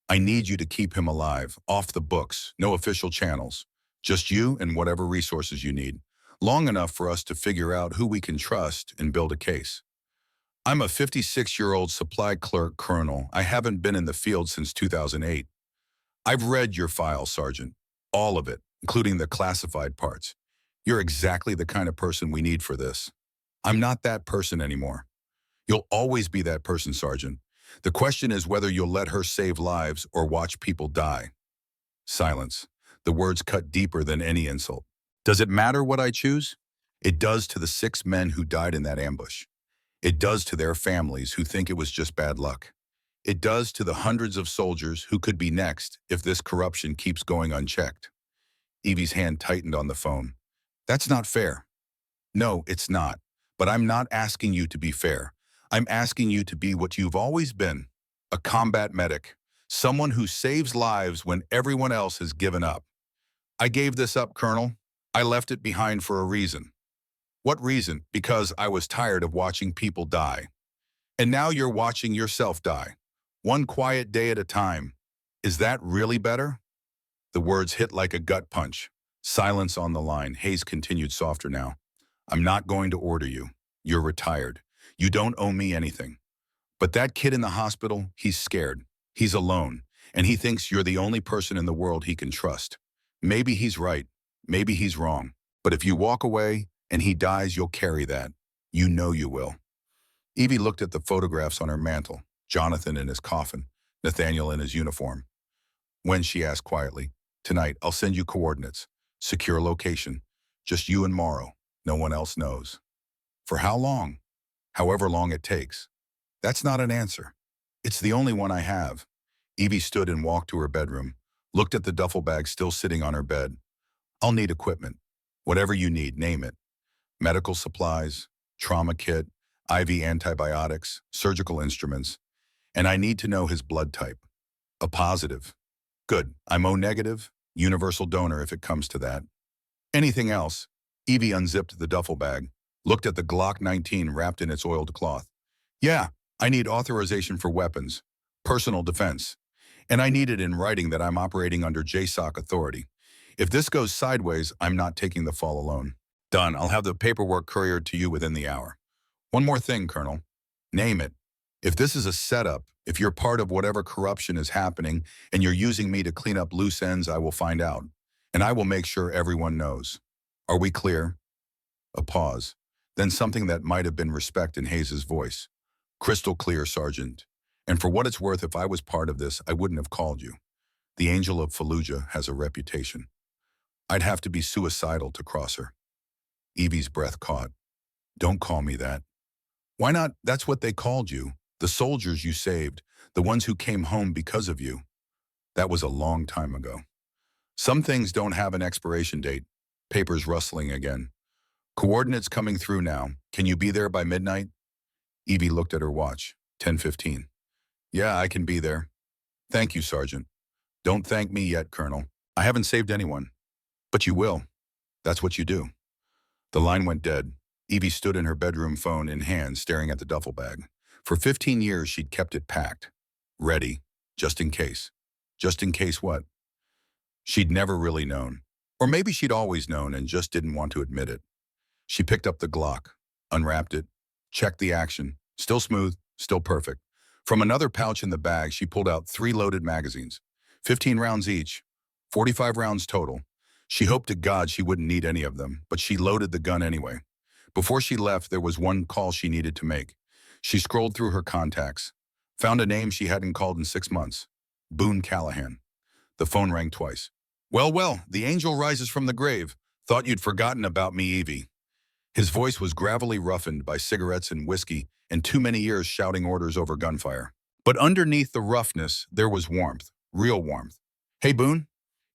I need you to keep him alive, off the books, no official channels. Just you and whatever resources you need. Long enough for us to figure out who we can trust and build a case. I'm a 56-year-old supply clerk, Colonel. I haven't been in the field since 2008. I've read your file, Sergeant. All of it, including the classified parts. You're exactly the kind of person we need for this. I'm not that person anymore. You'll always be that person, Sergeant. The question is whether you'll let her save lives or watch people die. Silence. The words cut deeper than any insult. Does it matter what I choose? It does to the 6 men who died in that ambush. It does to their families who think it was just bad luck. It does to the hundreds of soldiers who could be next if this corruption keeps going unchecked. Evie's hand tightened on the phone. That's not fair. No, it's not. But I'm not asking you to be fair. I'm asking you to be what you've always been, a combat medic, someone who saves lives when everyone else has given up. I gave this up, Colonel. I left it behind for a reason. What reason? Because I was tired of watching people die. And now you're watching yourself die. One quiet day at a time. Is that really better? The words hit like a gut punch. Silence on the line. Hayes continued softer now. I'm not going to order you. You're retired. You don't owe me anything. But that kid in the hospital, he's scared. He's alone. And he thinks you're the only person in the world he can trust. Maybe he's right. Maybe he's wrong. But if you walk away and he dies, you'll carry that. You know you will. Evie looked at the photographs on her mantle. Jonathan in his coffin. Nathaniel in his uniform. When, she asked quietly. Tonight, I'll send you coordinates. Secure location. Just you and Morrow. No one else knows. For how long? However long it takes. That's not an answer. It's the only one I have. Evie stood and walked to her bedroom, looked at the duffel bag still sitting on her bed. I'll need equipment. Whatever you need, name it. Medical supplies, trauma kit, IV antibiotics, surgical instruments. And I need to know his blood type. A positive. Good. I'm O negative, universal donor if it comes to that. Anything else? Evie unzipped the duffel bag, looked at the Glock 19 wrapped in its oiled cloth. Yeah, I need authorization for weapons, personal defense. And I need it in writing that I'm operating under JSOC authority. If this goes sideways, I'm not taking the fall alone. Done. I'll have the paperwork couriered to you within the hour. One more thing, Colonel. Name it. If this is a setup, if you're part of whatever corruption is happening and you're using me to clean up loose ends, I will find out. And I will make sure everyone knows. Are we clear? A pause. Then something that might have been respect in Hayes's voice. Crystal clear, Sergeant. And for what it's worth, if I was part of this, I wouldn't have called you. The Angel of Fallujah has a reputation. I'd have to be suicidal to cross her. Evie's breath caught. Don't call me that. Why not? That's what they called you. The soldiers you saved. The ones who came home because of you. That was a long time ago. Some things don't have an expiration date. Papers rustling again. Coordinates coming through now. Can you be there by midnight? Evie looked at her watch. 10:15. Yeah, I can be there. Thank you, Sergeant. Don't thank me yet, Colonel. I haven't saved anyone. But you will. That's what you do. The line went dead. Evie stood in her bedroom, phone in hand, staring at the duffel bag. For 15 years, she'd kept it packed. Ready. Just in case. Just in case what? She'd never really known. Or maybe she'd always known and just didn't want to admit it. She picked up the Glock, unwrapped it, checked the action. Still smooth, still perfect. From another pouch in the bag, she pulled out 3 loaded magazines. 15 rounds each. 45 rounds total. She hoped to God she wouldn't need any of them, but she loaded the gun anyway. Before she left, there was one call she needed to make. She scrolled through her contacts, found a name she hadn't called in 6 months. Boone Callahan. The phone rang twice. Well, the angel rises from the grave. Thought you'd forgotten about me, Evie. His voice was gravelly roughened by cigarettes and whiskey and too many years shouting orders over gunfire. But underneath the roughness, there was warmth, real warmth. Hey, Boone,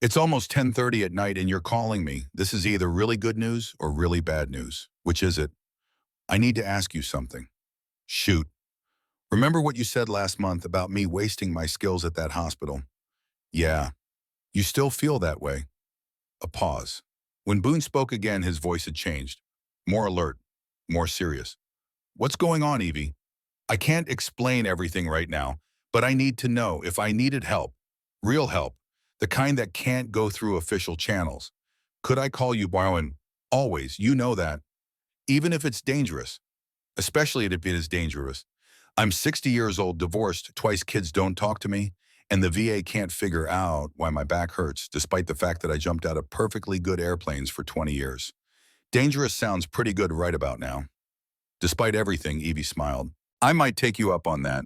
it's almost 10:30 at night and you're calling me. This is either really good news or really bad news. Which is it? I need to ask you something. Shoot. Remember what you said last month about me wasting my skills at that hospital? Yeah. You still feel that way? A pause. When Boone spoke again, his voice had changed. More alert, more serious. What's going on, Evie? I can't explain everything right now, but I need to know if I needed help. Real help. The kind that can't go through official channels. Could I call you, Bowen? Always, you know that. Even if it's dangerous. Especially if it is dangerous. I'm 60 years old, divorced, twice kids don't talk to me, and the VA can't figure out why my back hurts, despite the fact that I jumped out of perfectly good airplanes for 20 years. Dangerous sounds pretty good right about now. Despite everything, Evie smiled. I might take you up on that.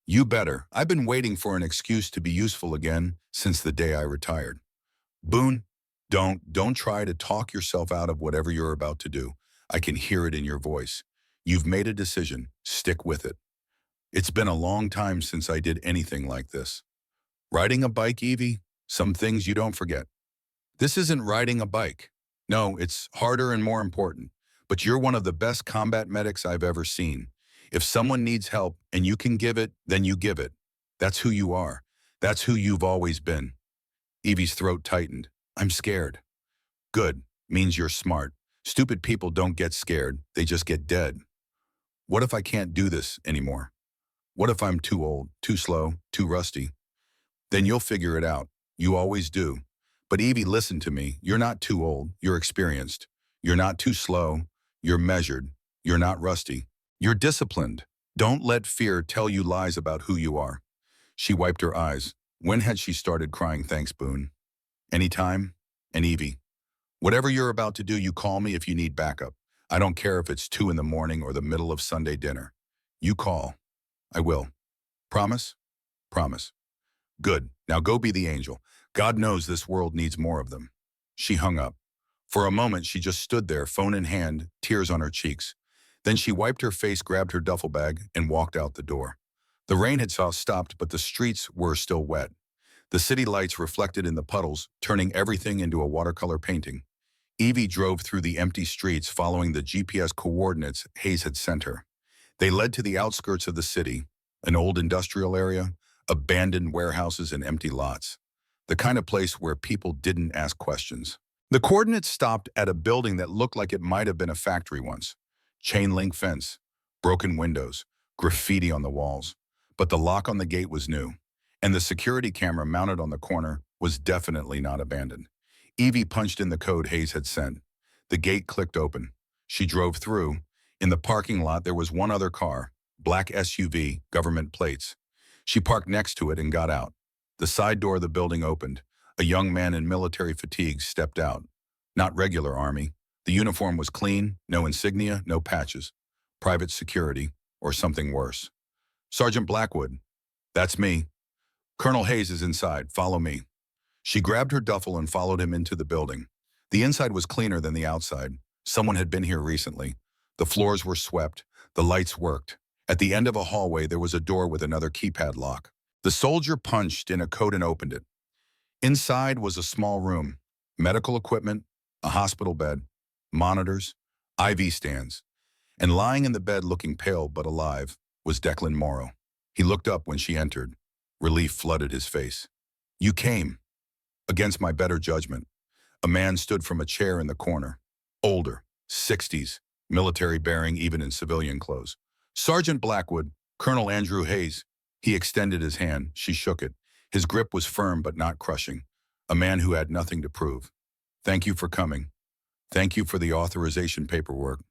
You better. I've been waiting for an excuse to be useful again since the day I retired. Boone, don't try to talk yourself out of whatever you're about to do. I can hear it in your voice. You've made a decision. Stick with it. It's been a long time since I did anything like this. Riding a bike, Evie? Some things you don't forget. This isn't riding a bike. No, it's harder and more important. But you're one of the best combat medics I've ever seen. If someone needs help and you can give it, then you give it. That's who you are. That's who you've always been. Evie's throat tightened. I'm scared. Good. Means you're smart. Stupid people don't get scared. They just get dead. What if I can't do this anymore? What if I'm too old, too slow, too rusty? Then you'll figure it out. You always do. But Evie, listen to me. You're not too old. You're experienced. You're not too slow. You're measured. You're not rusty. You're disciplined. Don't let fear tell you lies about who you are. She wiped her eyes. When had she started crying? Thanks, Boone. Anytime? And Evie, whatever you're about to do, you call me if you need backup. I don't care if it's 2 in the morning or the middle of Sunday dinner. You call. I will. Promise? Promise. Good. Now go be the angel. God knows this world needs more of them. She hung up. For a moment, she just stood there, phone in hand, tears on her cheeks. Then she wiped her face, grabbed her duffel bag, and walked out the door. The rain had stopped, but the streets were still wet. The city lights reflected in the puddles, turning everything into a watercolor painting. Evie drove through the empty streets, following the GPS coordinates Hayes had sent her. They led to the outskirts of the city, an old industrial area, abandoned warehouses and empty lots. The kind of place where people didn't ask questions. The coordinates stopped at a building that looked like it might have been a factory once. Chain link fence, broken windows, graffiti on the walls. But the lock on the gate was new, and the security camera mounted on the corner was definitely not abandoned. Evie punched in the code Hayes had sent. The gate clicked open. She drove through. In the parking lot, there was one other car, black SUV, government plates. She parked next to it and got out. The side door of the building opened. A young man in military fatigues stepped out. Not regular army. The uniform was clean, no insignia, no patches. Private security, or something worse. Sergeant Blackwood. That's me. Colonel Hayes is inside. Follow me. She grabbed her duffel and followed him into the building. The inside was cleaner than the outside. Someone had been here recently. The floors were swept. The lights worked. At the end of a hallway, there was a door with another keypad lock. The soldier punched in a code and opened it. Inside was a small room, medical equipment, a hospital bed, monitors, IV stands. And lying in the bed looking pale but alive was Declan Morrow. He looked up when she entered. Relief flooded his face. You came. Against my better judgment. A man stood from a chair in the corner. Older, 60s, military bearing even in civilian clothes. Sergeant Blackwood, Colonel Andrew Hayes. He extended his hand. She shook it. His grip was firm but not crushing. A man who had nothing to prove. Thank you for coming. Thank you for the authorization paperwork.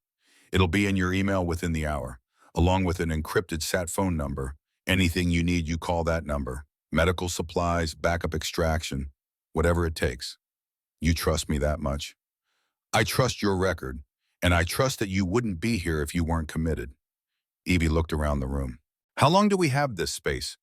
It'll be in your email within the hour, along with an encrypted sat phone number. Anything you need, you call that number. Medical supplies, backup extraction, whatever it takes. You trust me that much? I trust your record, and I trust that you wouldn't be here if you weren't committed. Evie looked around the room. How long do we have this space?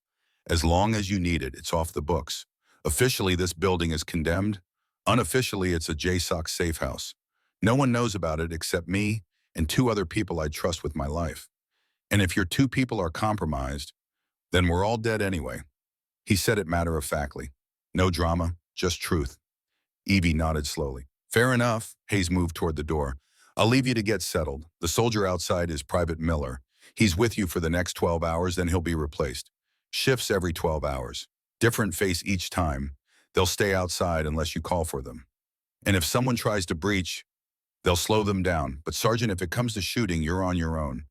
As long as you need it. It's off the books. Officially, this building is condemned. Unofficially, it's a JSOC safe house. No one knows about it except me and 2 other people I trust with my life. And if your 2 people are compromised, then we're all dead anyway. He said it matter-of-factly. No drama, just truth. Evie nodded slowly. Fair enough. Hayes moved toward the door. I'll leave you to get settled. The soldier outside is Private Miller. He's with you for the next 12 hours, then he'll be replaced. Shifts every 12 hours. Different face each time. They'll stay outside unless you call for them. And if someone tries to breach, they'll slow them down. But Sergeant, if it comes to shooting, you're on your own.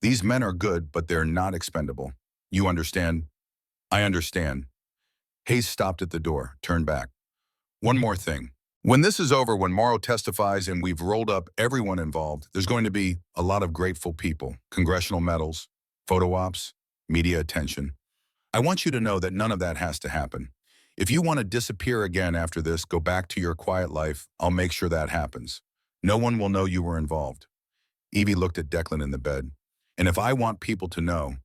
These men are good, but they're not expendable. You understand? I understand. Hayes stopped at the door, turned back. One more thing. When this is over, when Morrow testifies and we've rolled up everyone involved, there's going to be a lot of grateful people, congressional medals, photo ops, media attention. I want you to know that none of that has to happen. If you want to disappear again after this, go back to your quiet life, I'll make sure that happens. No one will know you were involved. Evie looked at Declan in the bed. And if I want people to know,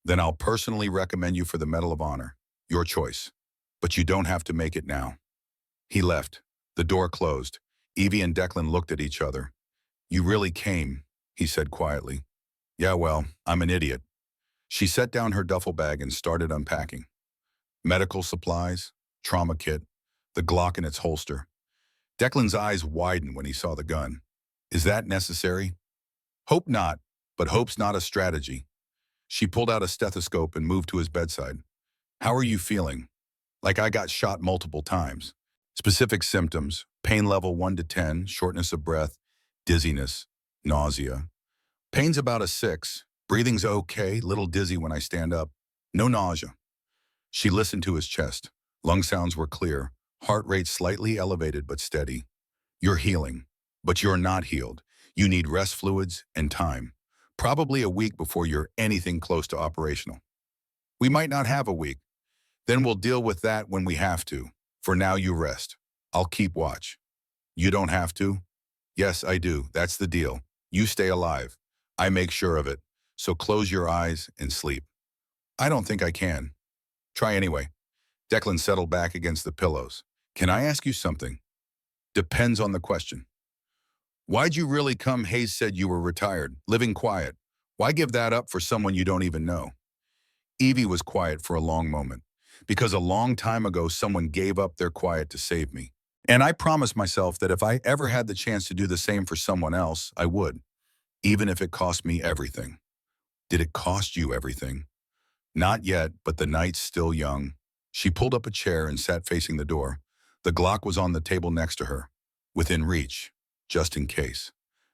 then I'll personally recommend you for the Medal of Honor. Your choice. But you don't have to make it now. He left. The door closed. Evie and Declan looked at each other. You really came, he said quietly. Yeah, well, I'm an idiot. She set down her duffel bag and started unpacking. Medical supplies, trauma kit, the Glock in its holster. Declan's eyes widened when he saw the gun. Is that necessary? Hope not, but hope's not a strategy. She pulled out a stethoscope and moved to his bedside. How are you feeling? Like I got shot multiple times. Specific symptoms: pain level 1 to 10, shortness of breath, dizziness, nausea. Pain's about a 6. Breathing's okay, little dizzy when I stand up. No nausea. She listened to his chest. Lung sounds were clear, heart rate slightly elevated but steady. You're healing, but you're not healed. You need rest fluids and time. Probably a week before you're anything close to operational. We might not have a week. Then we'll deal with that when we have to. For now, you rest. I'll keep watch. You don't have to? Yes, I do. That's the deal. You stay alive. I make sure of it. So close your eyes and sleep. I don't think I can. Try anyway. Declan settled back against the pillows. Can I ask you something? Depends on the question. Why'd you really come? Hayes said you were retired, living quiet. Why give that up for someone you don't even know? Evie was quiet for a long moment, because a long time ago someone gave up their quiet to save me. And I promised myself that if I ever had the chance to do the same for someone else, I would, even if it cost me everything. Did it cost you everything? Not yet, but the night's still young. She pulled up a chair and sat facing the door. The Glock was on the table next to her, within reach, just in case.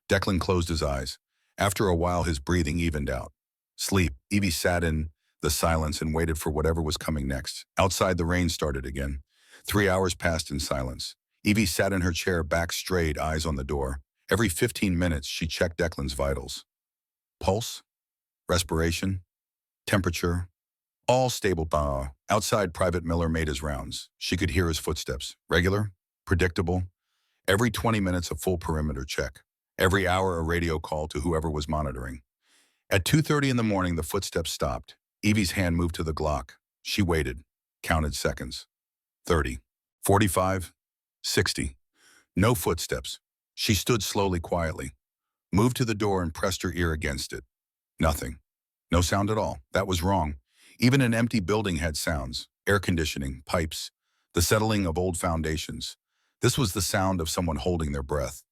Declan closed his eyes. After a while, his breathing evened out. Sleep. Evie sat in the silence and waited for whatever was coming next. Outside, the rain started again. 3 hours passed in silence. Evie sat in her chair, back straight, eyes on the door. Every 15 minutes, she checked Declan's vitals. Pulse, respiration, temperature, all stable. Outside, Private Miller made his rounds. She could hear his footsteps. Regular, predictable. Every 20 minutes, a full perimeter check. Every hour, a radio call to whoever was monitoring. At 2:30 in the morning, the footsteps stopped. Evie's hand moved to the Glock. She waited, counted seconds. 30, 45, 60. No footsteps. She stood slowly, quietly, moved to the door and pressed her ear against it. Nothing. No sound at all. That was wrong. Even an empty building had sounds. Air conditioning, pipes, the settling of old foundations. This was the sound of someone holding their breath.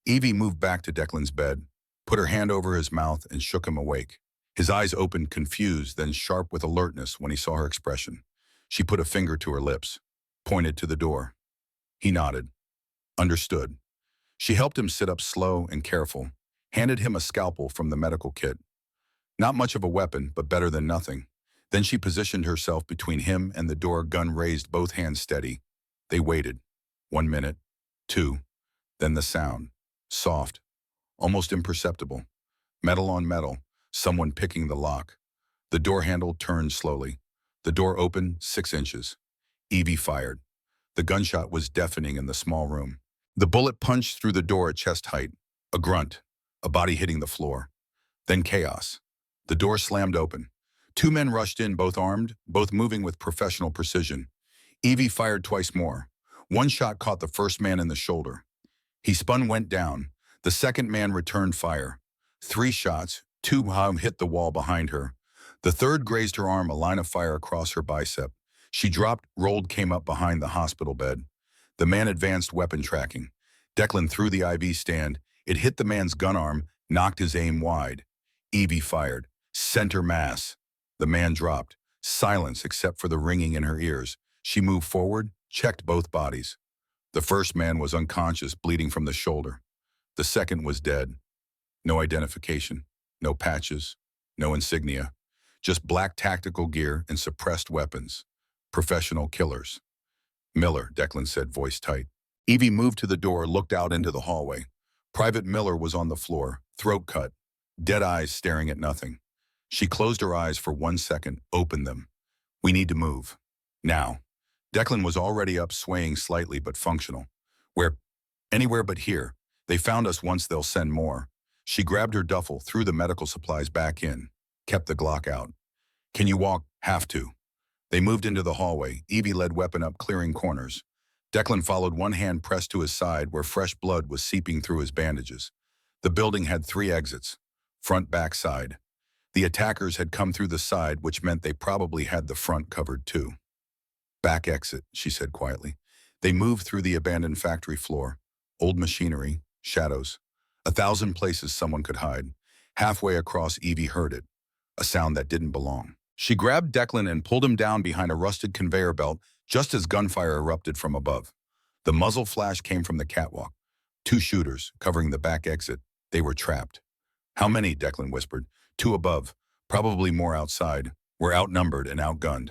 Evie moved back to Declan's bed, put her hand over his mouth and shook him awake. His eyes opened, confused, then sharp with alertness when he saw her expression. She put a finger to her lips, pointed to the door. He nodded. Understood. She helped him sit up slow and careful, handed him a scalpel from the medical kit. Not much of a weapon, but better than nothing. Then she positioned herself between him and the door, gun raised, both hands steady. They waited. 1 minute, 2, then the sound. Soft, almost imperceptible. Metal on metal, someone picking the lock. The door handle turned slowly. The door opened 6 inches. Evie fired. The gunshot was deafening in the small room. The bullet punched through the door at chest height. A grunt, a body hitting the floor. Then chaos. The door slammed open. 2 men rushed in, both armed, both moving with professional precision. Evie fired twice more. 1 shot caught the first man in the shoulder. He spun, went down. The second man returned fire. 3 shots, 2 hit the wall behind her. The third grazed her arm, a line of fire across her bicep. She dropped, rolled, came up behind the hospital bed. The man advanced, weapon tracking. Declan threw the IV stand. It hit the man's gun arm, knocked his aim wide. Evie fired. Center mass. The man dropped. Silence except for the ringing in her ears. She moved forward, checked both bodies. The first man was unconscious, bleeding from the shoulder. The second was dead. No identification, no patches, no insignia. Just black tactical gear and suppressed weapons. Professional killers. Miller, Declan said, voice tight. Evie moved to the door, looked out into the hallway. Private Miller was on the floor, throat cut, dead eyes staring at nothing. She closed her eyes for 1 second, opened them. We need to move. Now. Declan was already up, swaying slightly but functional. Where? Anywhere but here. They found us once, they'll send more. She grabbed her duffel, threw the medical supplies back in, kept the Glock out. Can you walk? Have to. They moved into the hallway. Evie led, weapon up, clearing corners. Declan followed, 1 hand pressed to his side where fresh blood was seeping through his bandages. The building had 3 exits, front, back, side. The attackers had come through the side, which meant they probably had the front covered too. Back exit, she said quietly. They moved through the abandoned factory floor. Old machinery, shadows. 1,000 places someone could hide. Halfway across, Evie heard it. A sound that didn't belong. She grabbed Declan and pulled him down behind a rusted conveyor belt just as gunfire erupted from above. The muzzle flash came from the catwalk. Two shooters, covering the back exit. They were trapped. How many? Declan whispered. Two above. Probably more outside. We're outnumbered and outgunned.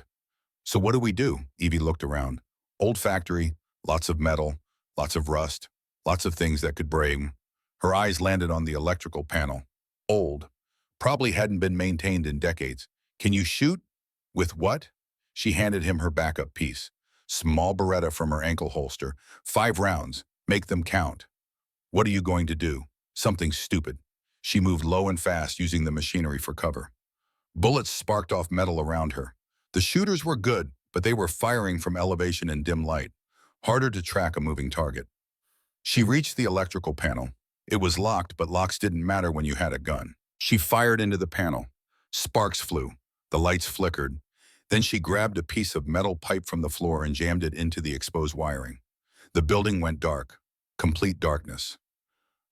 So what do we do? Evie looked around. Old factory, lots of metal, lots of rust, lots of things that could break. Her eyes landed on the electrical panel. Old. Probably hadn't been maintained in decades. Can you shoot? With what? She handed him her backup piece. Small Beretta from her ankle holster. 5 rounds. Make them count. What are you going to do? Something stupid. She moved low and fast, using the machinery for cover. Bullets sparked off metal around her. The shooters were good, but they were firing from elevation in dim light. Harder to track a moving target. She reached the electrical panel. It was locked, but locks didn't matter when you had a gun. She fired into the panel. Sparks flew. The lights flickered. Then she grabbed a piece of metal pipe from the floor and jammed it into the exposed wiring. The building went dark. Complete darkness.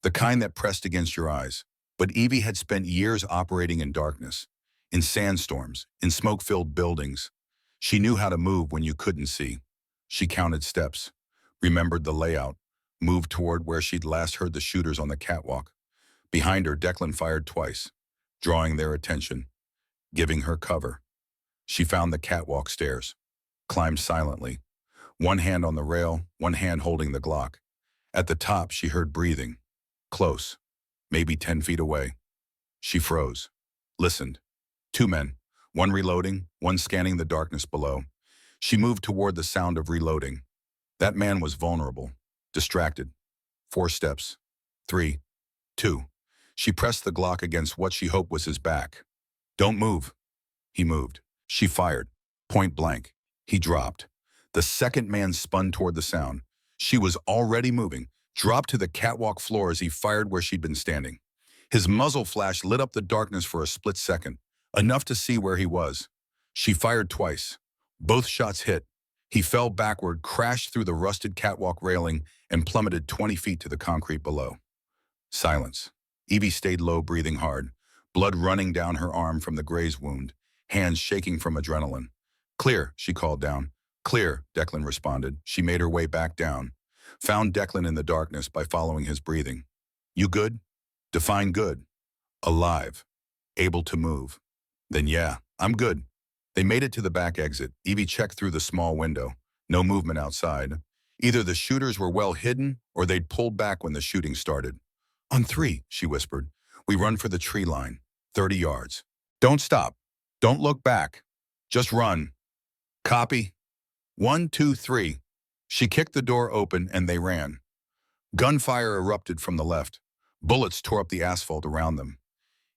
The kind that pressed against your eyes. But Evie had spent years operating in darkness. In sandstorms, in smoke-filled buildings. She knew how to move when you couldn't see. She counted steps. Remembered the layout. Moved toward where she'd last heard the shooters on the catwalk. Behind her, Declan fired twice, drawing their attention, giving her cover. She found the catwalk stairs, climbed silently, one hand on the rail, one hand holding the Glock. At the top, she heard breathing, close, maybe 10 feet away. She froze, listened. 2 men, one reloading, one scanning the darkness below. She moved toward the sound of reloading. That man was vulnerable, distracted. 4 steps, 3, 2. She pressed the Glock against what she hoped was his back. Don't move. He moved. She fired. Point blank. He dropped. The second man spun toward the sound. She was already moving, dropped to the catwalk floor as he fired where she'd been standing. His muzzle flash lit up the darkness for a split second, enough to see where he was. She fired twice. Both shots hit. He fell backward, crashed through the rusted catwalk railing, and plummeted 20 feet to the concrete below. Silence. Evie stayed low, breathing hard, blood running down her arm from the graze wound, hands shaking from adrenaline. Clear, she called down. Clear, Declan responded. She made her way back down. Found Declan in the darkness by following his breathing. You good? Define good. Alive. Able to move. Then yeah, I'm good. They made it to the back exit. Evie checked through the small window. No movement outside. Either the shooters were well hidden or they'd pulled back when the shooting started. On 3, she whispered. We run for the tree line. 30 yards. Don't stop. Don't look back. Just run. Copy. 1, 2, 3. She kicked the door open and they ran. Gunfire erupted from the left. Bullets tore up the asphalt around them.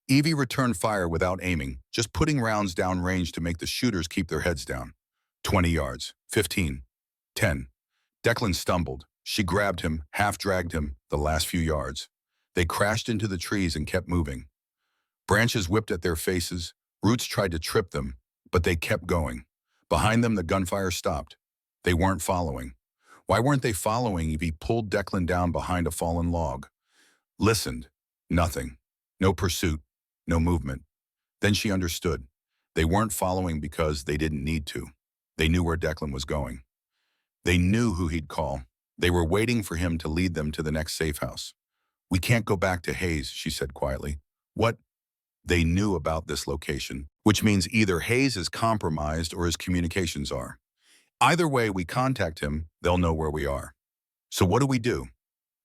Evie returned fire without aiming, just putting rounds down range to make the shooters keep their heads down. 20 yards. 15. 10. Declan stumbled. She grabbed him, half-dragged him, the last few yards. They crashed into the trees and kept moving. Branches whipped at their faces. Roots tried to trip them, but they kept going. Behind them, the gunfire stopped. They weren't following. Why weren't they following? Evie pulled Declan down behind a fallen log. Listened. Nothing. No pursuit. No movement. Then she understood. They weren't following because they didn't need to. They knew where Declan was going. They knew who he'd call. They were waiting for him to lead them to the next safe house. We can't go back to Hayes, she said quietly. What? They knew about this location, which means either Hayes is compromised or his communications are. Either way we contact him, they'll know where we are. So what do?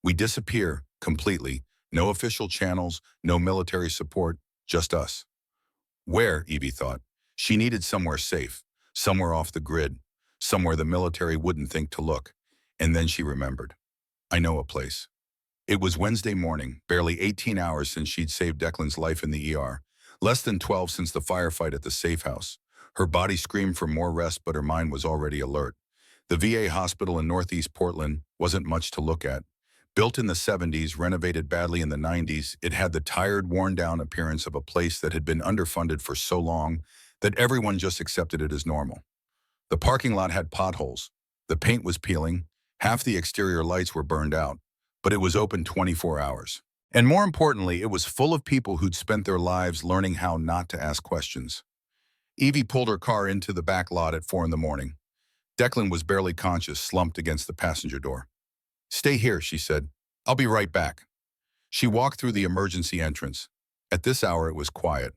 We disappear completely. No official channels, no military support, just us. Where, Evie thought. She needed somewhere safe, somewhere off the grid, somewhere the military wouldn't think to look. And then she remembered. I know a place. It was Wednesday morning, barely 18 hours since she'd saved Declan's life in the ER, less than 12 since the firefight at the safe house. Her body screamed for more rest, but her mind was already alert. The VA hospital in Northeast Portland wasn't much to look at. Built in the 70s, renovated badly in the 90s, it had the tired, worn-down appearance of a place that had been underfunded for so long that everyone just accepted it as normal. The parking lot had potholes. The paint was peeling. Half the exterior lights were burned out. But it was open 24 hours. And more importantly, it was full of people who'd spent their lives learning how not to ask questions. Evie pulled her car into the back lot at 4 in the morning. Declan was barely conscious, slumped against the passenger door. "Stay here," she said. "I'll be right back." She walked through the emergency entrance. At this hour, it was quiet.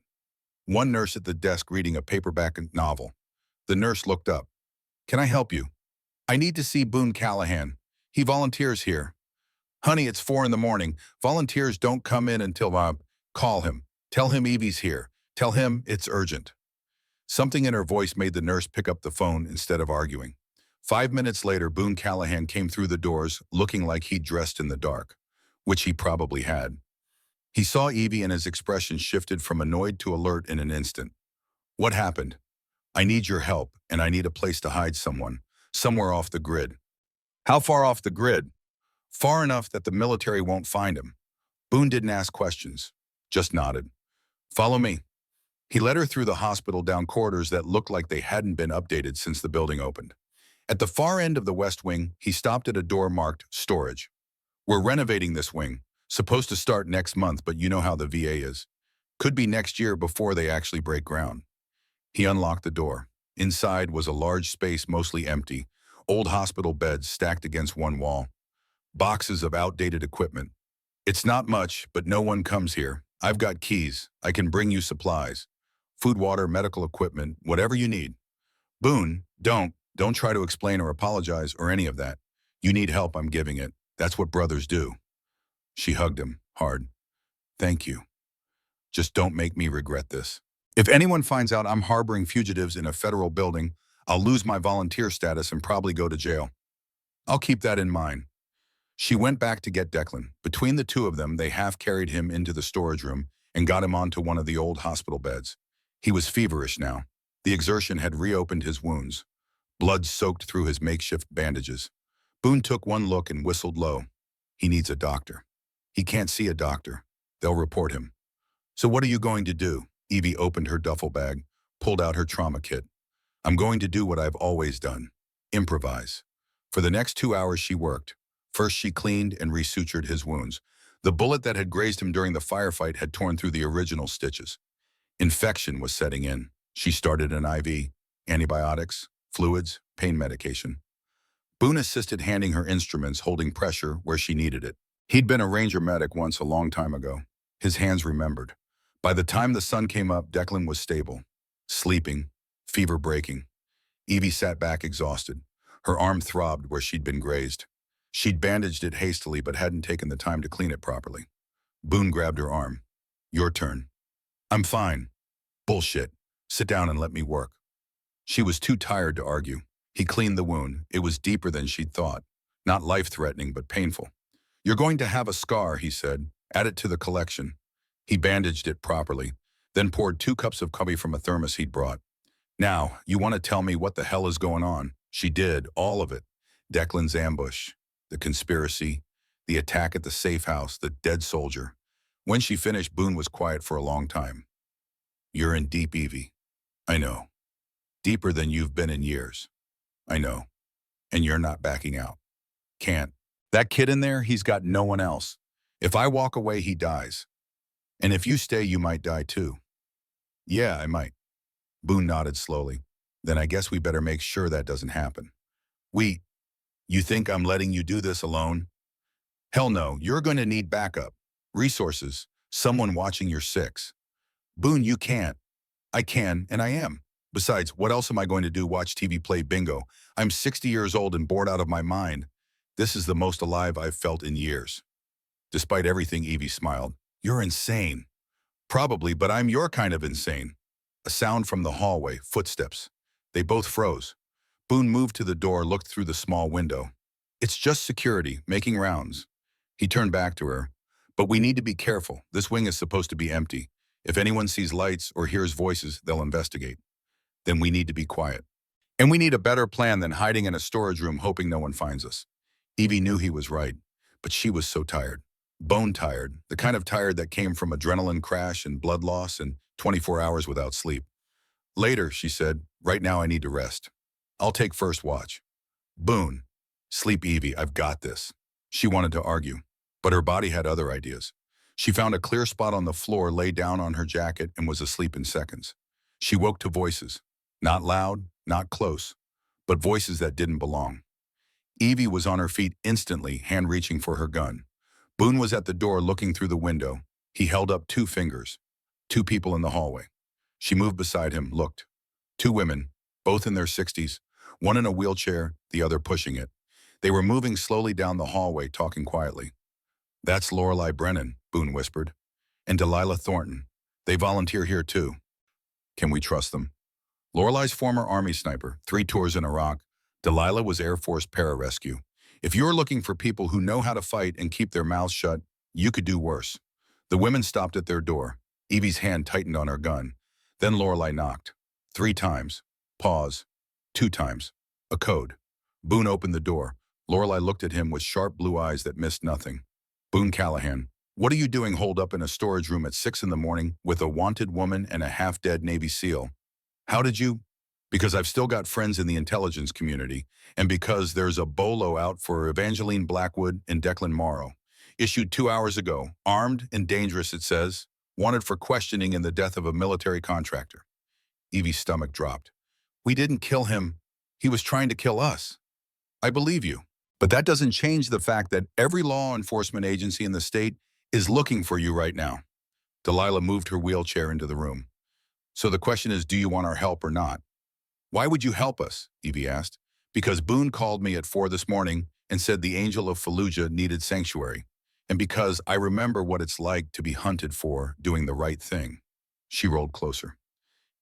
One nurse at the desk reading a paperback novel. The nurse looked up. "Can I help you?" "I need to see Boone Callahan. He volunteers here." "Honey, it's 4 in the morning. Volunteers don't come in until, call him. Tell him Evie's here. Tell him it's urgent." Something in her voice made the nurse pick up the phone instead of arguing. 5 minutes later, Boone Callahan came through the doors looking like he'd dressed in the dark, which he probably had. He saw Evie and his expression shifted from annoyed to alert in an instant. "What happened?" "I need your help, and I need a place to hide someone, somewhere off the grid." "How far off the grid?" "Far enough that the military won't find him." Boone didn't ask questions, just nodded. "Follow me." He led her through the hospital down corridors that looked like they hadn't been updated since the building opened. At the far end of the West Wing, he stopped at a door marked Storage. "We're renovating this wing. Supposed to start next month, but you know how the VA is. Could be next year before they actually break ground." He unlocked the door. Inside was a large space mostly empty, old hospital beds stacked against one wall. Boxes of outdated equipment. "It's not much, but no one comes here. I've got keys. I can bring you supplies. Food, water, medical equipment, whatever you need." "Boone, don't try to explain or apologize or any of that. You need help, I'm giving it. That's what brothers do." She hugged him, hard. "Thank you. Just don't make me regret this. If anyone finds out I'm harboring fugitives in a federal building, I'll lose my volunteer status and probably go to jail. I'll keep that in mind." She went back to get Declan. Between the two of them, they half carried him into the storage room and got him onto one of the old hospital beds. He was feverish now. The exertion had reopened his wounds. Blood soaked through his makeshift bandages. Boone took one look and whistled low. "He needs a doctor." "He can't see a doctor. They'll report him." "So what are you going to do?" Evie opened her duffel bag, pulled out her trauma kit. "I'm going to do what I've always done. Improvise." For the next 2 hours she worked. First she cleaned and resutured his wounds. The bullet that had grazed him during the firefight had torn through the original stitches. Infection was setting in. She started an IV, antibiotics, fluids, pain medication. Boone assisted handing her instruments, holding pressure where she needed it. He'd been a ranger medic once a long time ago. His hands remembered. By the time the sun came up, Declan was stable, sleeping, fever breaking. Evie sat back exhausted. Her arm throbbed where she'd been grazed. She'd bandaged it hastily but hadn't taken the time to clean it properly. Boone grabbed her arm. "Your turn." "I'm fine." "Bullshit. Sit down and let me work." She was too tired to argue. He cleaned the wound. It was deeper than she'd thought. Not life-threatening, but painful. "You're going to have a scar," he said. "Add it to the collection." He bandaged it properly, then poured 2 cups of coffee from a thermos he'd brought. "Now, you want to tell me what the hell is going on?" She did, all of it. Declan's ambush, the conspiracy, the attack at the safe house, the dead soldier. When she finished, Boone was quiet for a long time. "You're in deep, Evie." "I know. Deeper than you've been in years." "I know. And you're not backing out." "Can't. That kid in there, he's got no one else. If I walk away, he dies. And if you stay, you might die too." "Yeah, I might." Boone nodded slowly. "Then I guess we better make sure that doesn't happen." You think I'm letting you do this alone?" "Hell no, you're going to need backup. Resources, someone watching your six." "Boone, you can't." "I can, and I am. Besides, what else am I going to do, watch TV, play bingo? I'm 60 years old and bored out of my mind. This is the most alive I've felt in years." Despite everything, Evie smiled. "You're insane." "Probably, but I'm your kind of insane." A sound from the hallway, footsteps. They both froze. Boone moved to the door, looked through the small window. "It's just security, making rounds." He turned back to her. "But we need to be careful. This wing is supposed to be empty. If anyone sees lights or hears voices, they'll investigate. Then we need to be quiet. And we need a better plan than hiding in a storage room hoping no one finds us." Evie knew he was right, but she was so tired. Bone tired, the kind of tired that came from adrenaline crash and blood loss and 24 hours without sleep. "Later," she said. "Right now I need to rest. I'll take first watch." "Boone." "Sleep, Evie, I've got this." She wanted to argue, but her body had other ideas. She found a clear spot on the floor, lay down on her jacket, and was asleep in seconds. She woke to voices. Not loud, not close. but voices that didn't belong. Evie was on her feet instantly, hand reaching for her gun. Boone was at the door looking through the window. He held up 2 fingers. 2 people in the hallway. She moved beside him, looked. 2 women, both in their 60s, one in a wheelchair, the other pushing it. They were moving slowly down the hallway, talking quietly. "That's Lorelei Brennan," Boone whispered. "And Delilah Thornton. They volunteer here too. Can we trust them?" Lorelei's former Army sniper, 3 tours in Iraq. Delilah was Air Force pararescue. If you're looking for people who know how to fight and keep their mouths shut, you could do worse. The women stopped at their door. Evie's hand tightened on her gun. Then Lorelei knocked. 3 times. Pause. 2 times. A code. Boone opened the door. Lorelei looked at him with sharp blue eyes that missed nothing. "Boone Callahan, what are you doing holed up in a storage room at 6 in the morning with a wanted woman and a half-dead Navy SEAL? How did you?" "Because I've still got friends in the intelligence community, and because there's a bolo out for Evangeline Blackwood and Declan Morrow. Issued 2 hours ago. Armed and dangerous, it says. Wanted for questioning in the death of a military contractor." Evie's stomach dropped. "We didn't kill him. He was trying to kill us." "I believe you. But that doesn't change the fact that every law enforcement agency in the state is looking for you right now." Delilah moved her wheelchair into the room. "So the question is, do you want our help or not?" "Why would you help us?" Evie asked. "Because Boone called me at 4 this morning and said the Angel of Fallujah needed sanctuary. And because I remember what it's like to be hunted for doing the right thing." She rolled closer.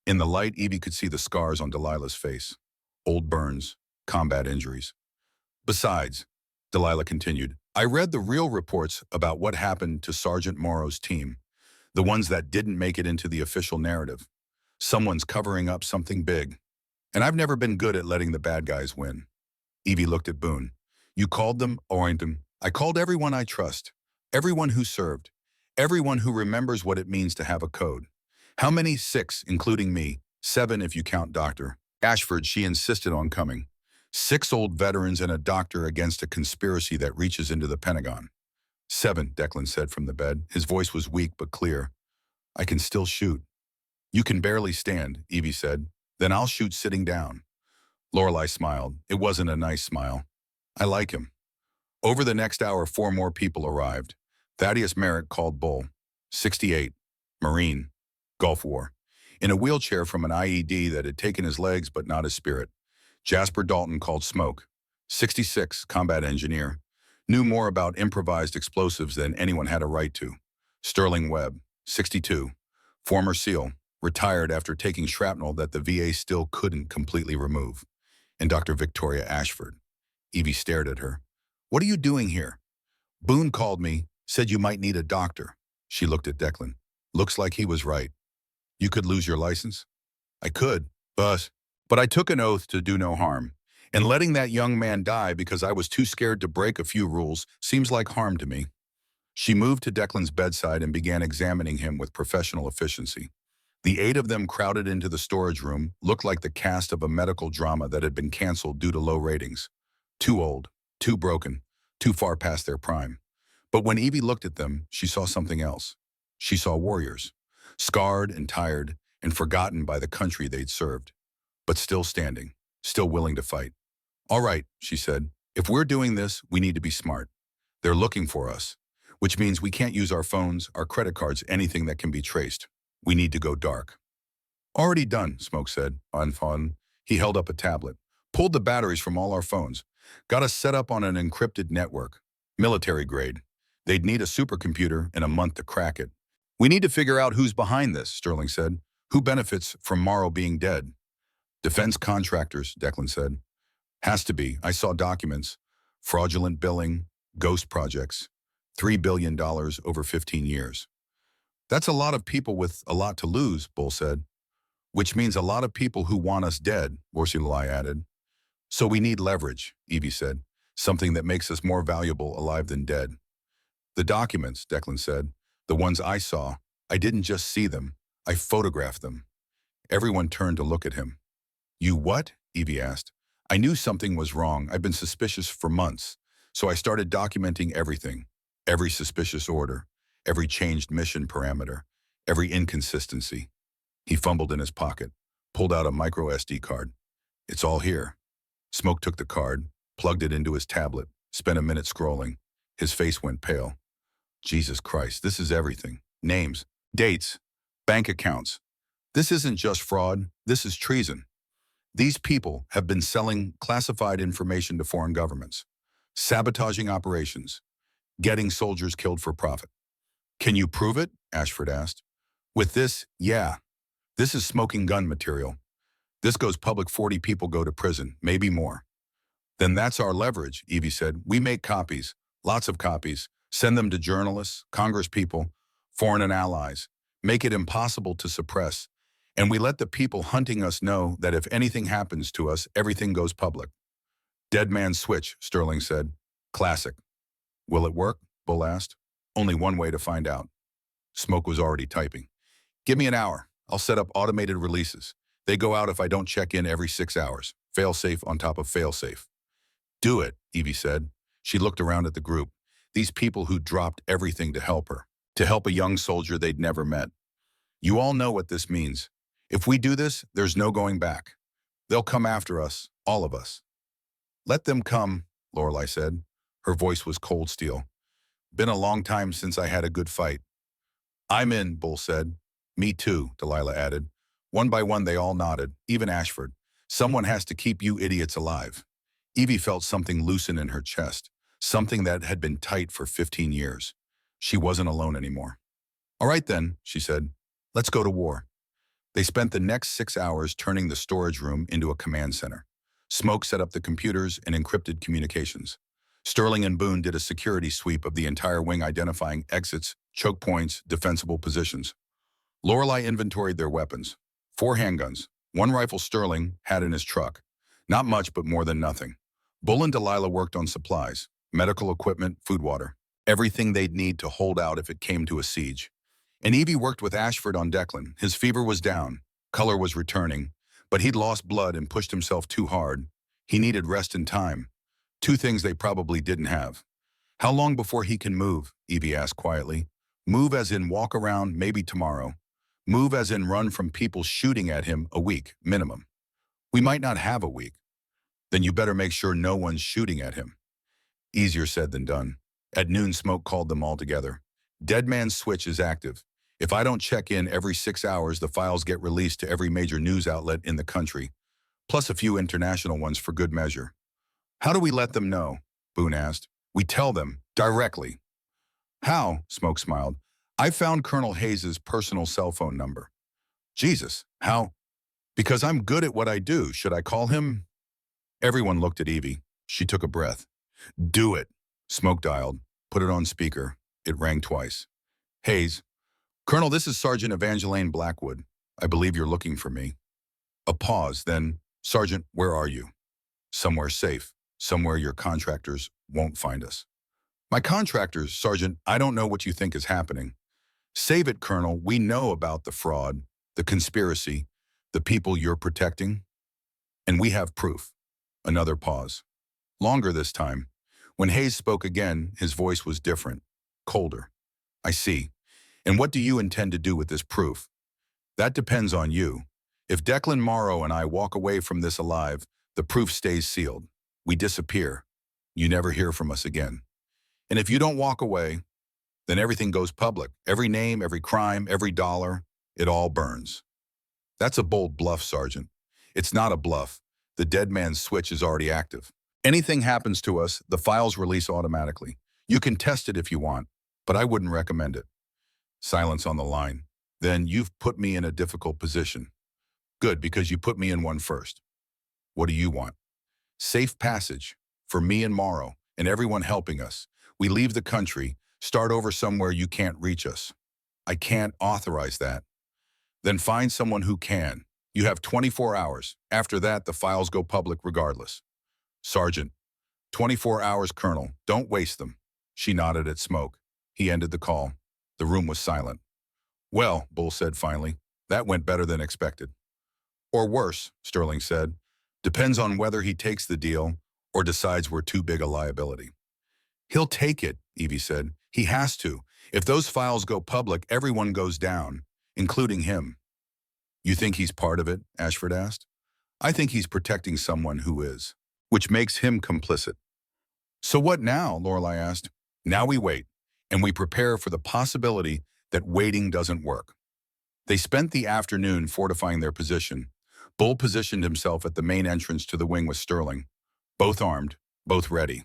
In the light, Evie could see the scars on Delilah's face. Old burns, combat injuries. "Besides," Delilah continued, "I read the real reports about what happened to Sergeant Morrow's team, the ones that didn't make it into the official narrative. Someone's covering up something big. And I've never been good at letting the bad guys win." Evie looked at Boone. "You called them Orrington. I called everyone I trust. Everyone who served. Everyone who remembers what it means to have a code. How many? 6, including me. 7 if you count Dr. Ashford. She insisted on coming. 6 old veterans and a doctor against a conspiracy that reaches into the Pentagon." 7, Declan said from the bed. His voice was weak but clear. "I can still shoot." "You can barely stand," Evie said. "Then I'll shoot sitting down." Lorelei smiled. It wasn't a nice smile. "I like him." Over the next hour, 4 more people arrived. Thaddeus Merrick called Bull. 68. Marine. Gulf War. In a wheelchair from an IED that had taken his legs but not his spirit. Jasper Dalton called Smoke. 66. Combat engineer. Knew more about improvised explosives than anyone had a right to. Sterling Webb. 62. Former SEAL. Retired after taking shrapnel that the VA still couldn't completely remove. And Dr. Victoria Ashford. Evie stared at her. "What are you doing here?" "Boone called me, said you might need a doctor." She looked at Declan. Looks like he was right. "You could lose your license?" "I could, but I took an oath to do no harm. And letting that young man die because I was too scared to break a few rules seems like harm to me." She moved to Declan's bedside and began examining him with professional efficiency. The 8 of them crowded into the storage room, looked like the cast of a medical drama that had been canceled due to low ratings. Too old, too broken, too far past their prime. But when Evie looked at them, she saw something else. She saw warriors, scarred and tired and forgotten by the country they'd served, but still standing, still willing to fight. "All right," she said, "if we're doing this, we need to be smart. They're looking for us, which means we can't use our phones, our credit cards, anything that can be traced. We need to go dark." "Already done," Smoke said, on phone. He held up a tablet. "Pulled the batteries from all our phones. Got us set up on an encrypted network. Military grade. They'd need a supercomputer and a month to crack it. We need to figure out who's behind this," Sterling said. "Who benefits from Morrow being dead?" "Defense contractors," Declan said. "Has to be. I saw documents. Fraudulent billing, ghost projects. $3 billion over 15 years. "That's a lot of people with a lot to lose," Bull said. "Which means a lot of people who want us dead," Vorsilai added. "So we need leverage," Evie said. "Something that makes us more valuable alive than dead." "The documents," Declan said. "The ones I saw. I didn't just see them. I photographed them." Everyone turned to look at him. "You what?" Evie asked. "I knew something was wrong. I've been suspicious for months. So I started documenting everything. Every suspicious order. Every changed mission parameter. Every inconsistency." He fumbled in his pocket, pulled out a micro SD card. "It's all here." Smoke took the card, plugged it into his tablet, spent a minute scrolling. His face went pale. Jesus Christ, this is everything. Names, dates, bank accounts. This isn't just fraud, this is treason. These people have been selling classified information to foreign governments, sabotaging operations, getting soldiers killed for profit. Can you prove it? Ashford asked. With this, yeah. This is smoking gun material. This goes public, 40 people go to prison, maybe more. Then that's our leverage, Evie said. We make copies, lots of copies, send them to journalists, congresspeople, foreign and allies, make it impossible to suppress. And we let the people hunting us know that if anything happens to us, everything goes public. Dead man's switch, Sterling said. Classic. Will it work? Bull asked. Only one way to find out. Smoke was already typing. Give me an hour. I'll set up automated releases. They go out if I don't check in every 6 hours. Fail-safe on top of fail-safe. Do it, Evie said. She looked around at the group. These people who dropped everything to help her. To help a young soldier they'd never met. You all know what this means. If we do this, there's no going back. They'll come after us, all of us. Let them come, Lorelei said. Her voice was cold steel. Been a long time since I had a good fight. I'm in, Bull said. Me too, Delilah added. One by one they all nodded, even Ashford. Someone has to keep you idiots alive. Evie felt something loosen in her chest, something that had been tight for 15 years. She wasn't alone anymore. All right then, she said. Let's go to war. They spent the next 6 hours turning the storage room into a command center. Smoke set up the computers and encrypted communications. Sterling and Boone did a security sweep of the entire wing, identifying exits, choke points, defensible positions. Lorelei inventoried their weapons. 4 handguns. 1 rifle Sterling had in his truck. Not much, but more than nothing. Bull and Delilah worked on supplies, medical equipment, food, water. Everything they'd need to hold out if it came to a siege. And Evie worked with Ashford on Declan. His fever was down, color was returning, but he'd lost blood and pushed himself too hard. He needed rest and time. 2 things they probably didn't have. How long before he can move? Evie asked quietly. Move as in walk around, maybe tomorrow. Move as in run from people shooting at him, a week, minimum. We might not have a week. Then you better make sure no one's shooting at him. Easier said than done. At noon, Smoke called them all together. Dead man's switch is active. If I don't check in every 6 hours, the files get released to every major news outlet in the country, plus a few international ones for good measure. How do we let them know? Boone asked. We tell them, directly. How? Smoke smiled. I found Colonel Hayes's personal cell phone number. Jesus, how? Because I'm good at what I do. Should I call him? Everyone looked at Evie. She took a breath. Do it. Smoke dialed. Put it on speaker. It rang twice. Hayes. Colonel, this is Sergeant Evangeline Blackwood. I believe you're looking for me. A pause, then, Sergeant, where are you? Somewhere safe. Somewhere your contractors won't find us. My contractors, Sergeant, I don't know what you think is happening. Save it, Colonel. We know about the fraud, the conspiracy, the people you're protecting. And we have proof. Another pause. Longer this time. When Hayes spoke again, his voice was different, colder. I see. And what do you intend to do with this proof? That depends on you. If Declan Morrow and I walk away from this alive, the proof stays sealed. We disappear. You never hear from us again. And if you don't walk away, then everything goes public. Every name, every crime, every dollar, it all burns. That's a bold bluff, Sergeant. It's not a bluff. The dead man's switch is already active. Anything happens to us, the files release automatically. You can test it if you want, but I wouldn't recommend it. Silence on the line. Then you've put me in a difficult position. Good, because you put me in one first. What do you want? Safe passage for me and Morrow and everyone helping us. We leave the country, start over somewhere you can't reach us. I can't authorize that. Then find someone who can. You have 24 hours. After that, the files go public regardless. Sergeant, 24 hours, Colonel. Don't waste them. She nodded at Smoke. He ended the call. The room was silent. Well, Bull said finally, that went better than expected. Or worse, Sterling said. Depends on whether he takes the deal or decides we're too big a liability. He'll take it, Evie said. He has to. If those files go public, everyone goes down, including him. You think he's part of it? Ashford asked. I think he's protecting someone who is. which makes him complicit. So what now? Lorelei asked. Now we wait, and we prepare for the possibility that waiting doesn't work. They spent the afternoon fortifying their position. Bull positioned himself at the main entrance to the wing with Sterling, both armed, both ready.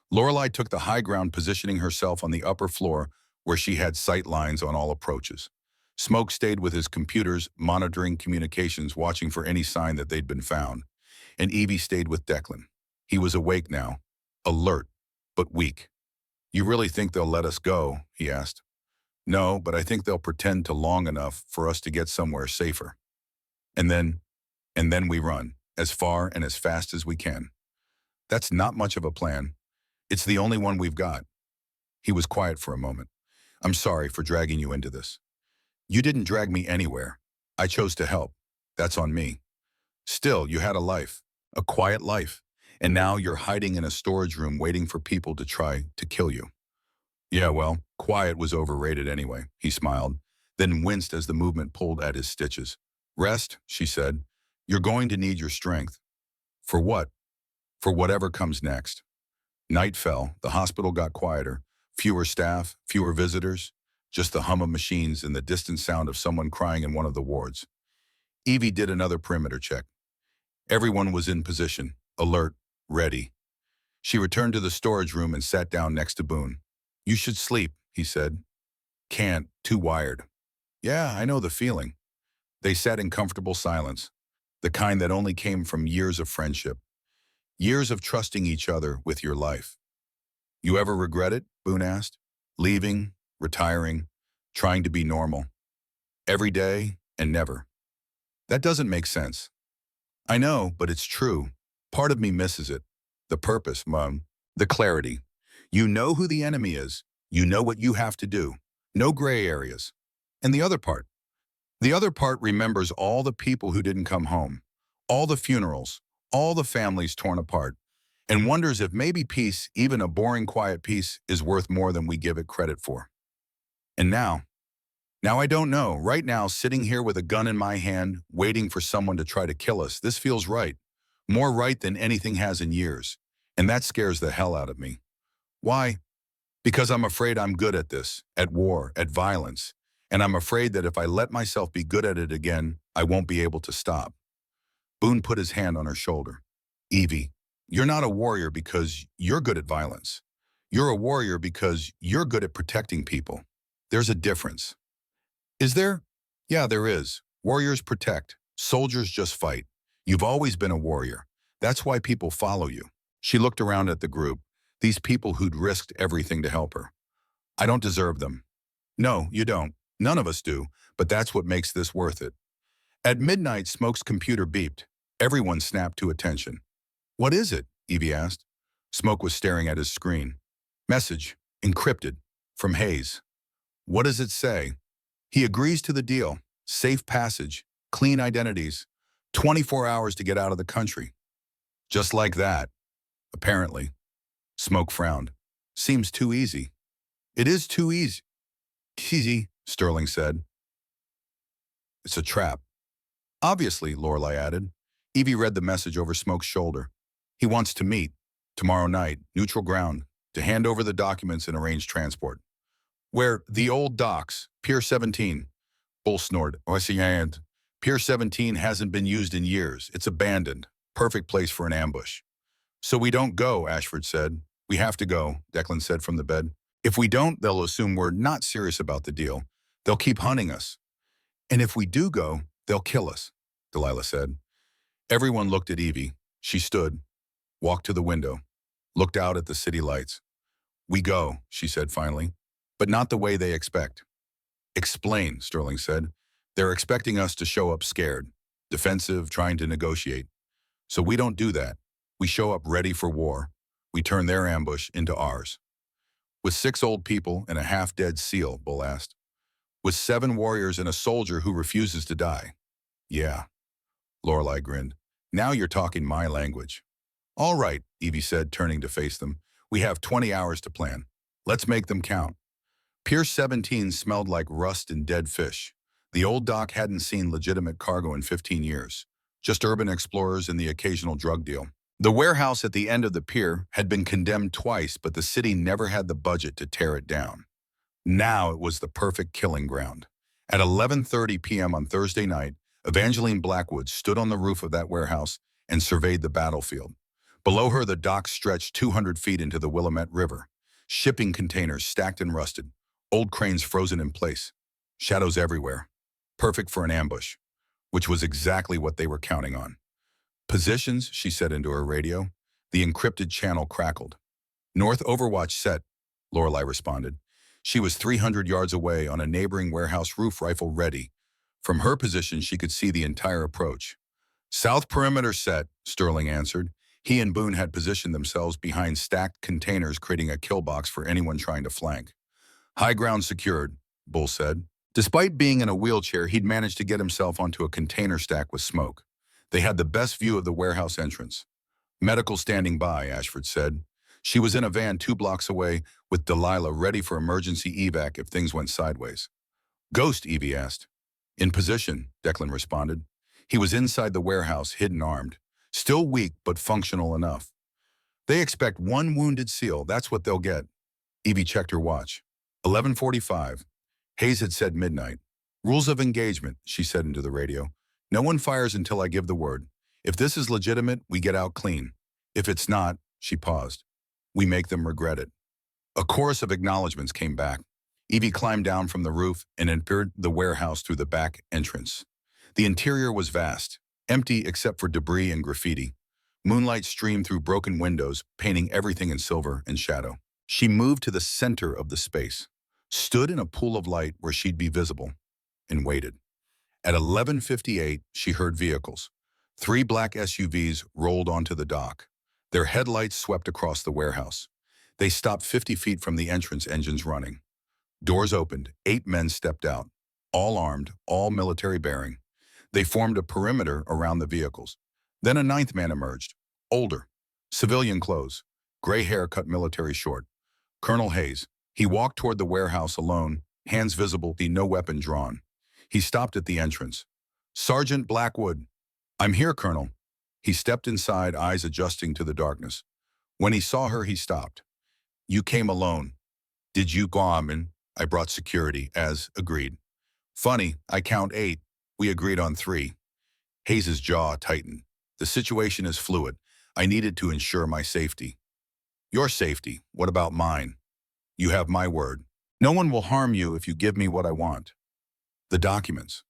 Lorelei took the high ground, positioning herself on the upper floor where she had sight lines on all approaches. Smoke stayed with his computers, monitoring communications, watching for any sign that they'd been found. And Evie stayed with Declan. He was awake now, alert, but weak. You really think they'll let us go? He asked. No, but I think they'll pretend to long enough for us to get somewhere safer. And then we run, as far and as fast as we can. That's not much of a plan. It's the only one we've got. He was quiet for a moment. I'm sorry for dragging you into this. You didn't drag me anywhere. I chose to help. That's on me. Still, you had a life, a quiet life, and now you're hiding in a storage room waiting for people to try to kill you. Yeah, well, quiet was overrated anyway, he smiled, then winced as the movement pulled at his stitches. Rest, she said. You're going to need your strength. For what? For whatever comes next. Night fell, the hospital got quieter, fewer staff, fewer visitors, just the hum of machines and the distant sound of someone crying in one of the wards. Evie did another perimeter check. Everyone was in position, alert, ready. She returned to the storage room and sat down next to Boone. You should sleep, he said. Can't, too wired. Yeah, I know the feeling. They sat in comfortable silence, the kind that only came from years of friendship, years of trusting each other with your life. You ever regret it? Boone asked. Leaving, retiring, trying to be normal. Every day and never. That doesn't make sense. I know, but it's true. Part of me misses it. The purpose, Mom. The clarity. You know who the enemy is. You know what you have to do. No gray areas. And the other part? The other part remembers all the people who didn't come home, all the funerals, all the families torn apart, and wonders if maybe peace, even a boring, quiet peace, is worth more than we give it credit for. And now I don't know. Right now, sitting here with a gun in my hand, waiting for someone to try to kill us, this feels right. More right than anything has in years. And that scares the hell out of me. Why? Because I'm afraid I'm good at this, at war, at violence. And I'm afraid that if I let myself be good at it again, I won't be able to stop. Boone put his hand on her shoulder. Evie, you're not a warrior because you're good at violence. You're a warrior because you're good at protecting people. There's a difference. Is there? Yeah, there is. Warriors protect. Soldiers just fight. You've always been a warrior. That's why people follow you. She looked around at the group, these people who'd risked everything to help her. I don't deserve them. No, you don't. None of us do, but that's what makes this worth it. At midnight, Smoke's computer beeped. Everyone snapped to attention. What is it? Evie asked. Smoke was staring at his screen. Message, encrypted, from Hayes. What does it say? He agrees to the deal. Safe passage, clean identities, 24 hours to get out of the country. Just like that, apparently. Smoke frowned. Seems too easy. It is too easy. Easy, Sterling said. It's a trap. Obviously, Lorelei added. Evie read the message over Smoke's shoulder. He wants to meet, tomorrow night, neutral ground, to hand over the documents and arrange transport. Where the old docks, Pier 17. Bull snored. Pier 17 hasn't been used in years. It's abandoned. Perfect place for an ambush. So we don't go, Ashford said. We have to go, Declan said from the bed. If we don't, they'll assume we're not serious about the deal. They'll keep hunting us. And if we do go, they'll kill us, Delilah said. Everyone looked at Evie. She stood, walked to the window, looked out at the city lights. We go, she said finally, but not the way they expect. Explain, Sterling said. They're expecting us to show up scared, defensive, trying to negotiate. So we don't do that. We show up ready for war. We turn their ambush into ours. With 6 old people and a half-dead SEAL, Bull asked. With 7 warriors and a soldier who refuses to die. Yeah, Lorelei grinned. Now you're talking my language. All right, Evie said, turning to face them. We have 20 hours to plan. Let's make them count. Pier 17 smelled like rust and dead fish. The old dock hadn't seen legitimate cargo in 15 years. Just urban explorers and the occasional drug deal. The warehouse at the end of the pier had been condemned twice, but the city never had the budget to tear it down. Now it was the perfect killing ground. At 11:30 p.m. on Thursday night, Evangeline Blackwood stood on the roof of that warehouse and surveyed the battlefield. Below her, the docks stretched 200 feet into the Willamette River. Shipping containers stacked and rusted, old cranes frozen in place, shadows everywhere. Perfect for an ambush, which was exactly what they were counting on. Positions, she said into her radio. The encrypted channel crackled. North Overwatch set, Lorelei responded. She was 300 yards away on a neighboring warehouse roof, rifle ready. From her position, she could see the entire approach. South perimeter set, Sterling answered. He and Boone had positioned themselves behind stacked containers, creating a kill box for anyone trying to flank. High ground secured, Bull said. Despite being in a wheelchair, he'd managed to get himself onto a container stack with smoke. They had the best view of the warehouse entrance. Medical standing by, Ashford said. She was in a van 2 blocks away with Delilah ready for emergency evac if things went sideways. Ghost, Evie asked. In position, Declan responded. He was inside the warehouse, hidden armed. Still weak, but functional enough. They expect 1 wounded SEAL. That's what they'll get. Evie checked her watch. 11:45. Hayes had said midnight. Rules of engagement, she said into the radio. No one fires until I give the word. If this is legitimate, we get out clean. If it's not, she paused. We make them regret it. A chorus of acknowledgments came back. Evie climbed down from the roof and entered the warehouse through the back entrance. The interior was vast, empty except for debris and graffiti. Moonlight streamed through broken windows, painting everything in silver and shadow. She moved to the center of the space, stood in a pool of light where she'd be visible, and waited. At 11:58, she heard vehicles. 3 black SUVs rolled onto the dock. Their headlights swept across the warehouse. They stopped 50 feet from the entrance, engines running. Doors opened. 8 men stepped out, all armed, all military bearing. They formed a perimeter around the vehicles. Then a 9th man emerged, older, civilian clothes, gray hair cut military short. Colonel Hayes. He walked toward the warehouse alone, hands visible, no weapon drawn. He stopped at the entrance. Sergeant Blackwood. I'm here, Colonel. He stepped inside, eyes adjusting to the darkness. When he saw her, he stopped. You came alone. Did you go on? I brought security, as agreed. Funny, I count 8. We agreed on 3. Hayes's jaw tightened. The situation is fluid. I needed to ensure my safety. Your safety. What about mine? You have my word. No one will harm you if you give me what I want. The documents.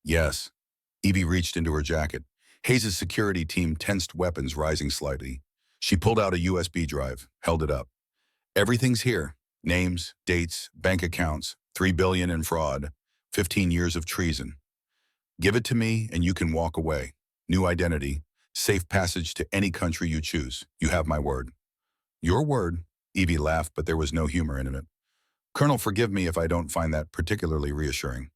Yes. Evie reached into her jacket. Hayes's security team tensed, weapons rising slightly. She pulled out a USB drive, held it up. Everything's here. Names, dates, bank accounts, $3 billion in fraud, 15 years of treason. Give it to me and you can walk away. New identity, safe passage to any country you choose. You have my word. Your word? Evie laughed, but there was no humor in it. Colonel, forgive me if I don't find that particularly reassuring.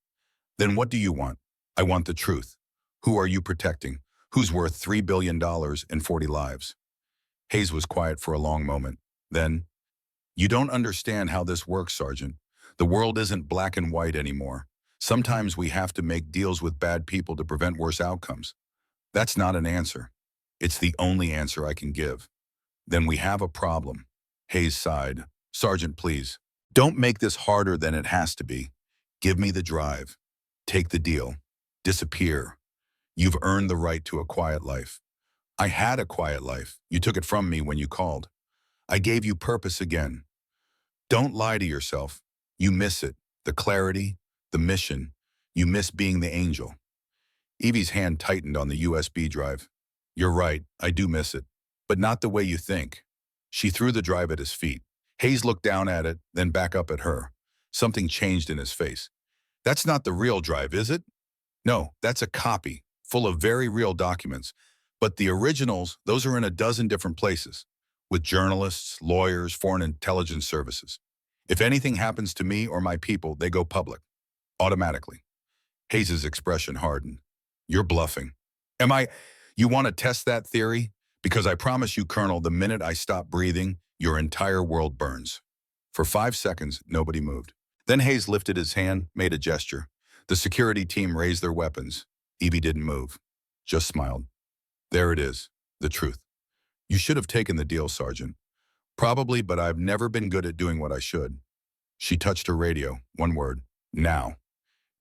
Then what do you want? I want the truth. Who are you protecting? Who's worth $3 billion and 40 lives? Hayes was quiet for a long moment. Then, you don't understand how this works, Sergeant. The world isn't black and white anymore. Sometimes we have to make deals with bad people to prevent worse outcomes. That's not an answer. It's the only answer I can give. Then we have a problem. Hayes sighed. Sergeant, please, don't make this harder than it has to be. Give me the drive. Take the deal. Disappear. You've earned the right to a quiet life. I had a quiet life. You took it from me when you called. I gave you purpose again. Don't lie to yourself. You miss it. The clarity, the mission. You miss being the angel. Evie's hand tightened on the USB drive. You're right, I do miss it. But not the way you think. She threw the drive at his feet. Hayes looked down at it, then back up at her. Something changed in his face. That's not the real drive, is it? No, that's a copy, full of very real documents. But the originals, those are in a dozen different places, with journalists, lawyers, foreign intelligence services. If anything happens to me or my people, they go public. Automatically. Hayes's expression hardened. You're bluffing. You want to test that theory? Because I promise you, Colonel, the minute I stop breathing, your entire world burns. For 5 seconds, nobody moved. Then Hayes lifted his hand, made a gesture. The security team raised their weapons. Evie didn't move, just smiled. There it is, the truth. You should have taken the deal, Sergeant. Probably, but I've never been good at doing what I should. She touched her radio. One word. Now.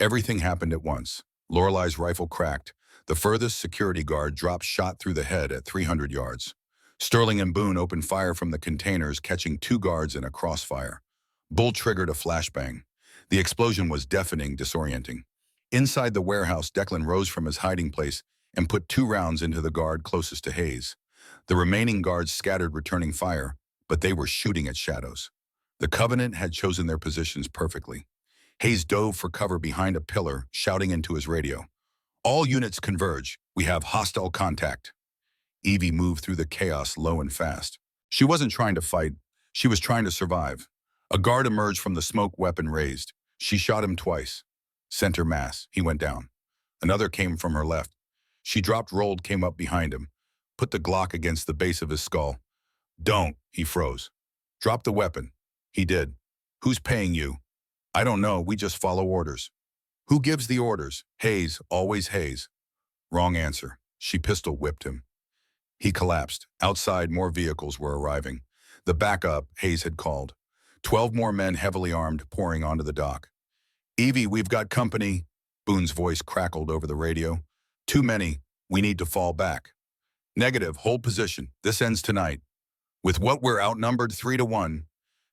Everything happened at once. Lorelai's rifle cracked. The furthest security guard dropped shot through the head at 300 yards. Sterling and Boone opened fire from the containers, catching 2 guards in a crossfire. Bull triggered a flashbang. The explosion was deafening, disorienting. Inside the warehouse, Declan rose from his hiding place and put 2 rounds into the guard closest to Hayes. The remaining guards scattered, returning fire, but they were shooting at shadows. The Covenant had chosen their positions perfectly. Hayes dove for cover behind a pillar, shouting into his radio. All units converge. We have hostile contact. Evie moved through the chaos low and fast. She wasn't trying to fight. She was trying to survive. A guard emerged from the smoke, weapon raised. She shot him twice. Center mass. He went down. Another came from her left. She dropped, rolled, came up behind him. Put the Glock against the base of his skull. Don't. He froze. Drop the weapon. He did. Who's paying you? I don't know. We just follow orders. Who gives the orders? Hayes. Always Hayes. Wrong answer. She pistol whipped him. He collapsed. Outside, more vehicles were arriving. The backup Hayes had called. 12 more men, heavily armed, pouring onto the dock. Evie, we've got company. Boone's voice crackled over the radio. Too many. We need to fall back. Negative. Hold position. This ends tonight. With what, we're outnumbered 3-1.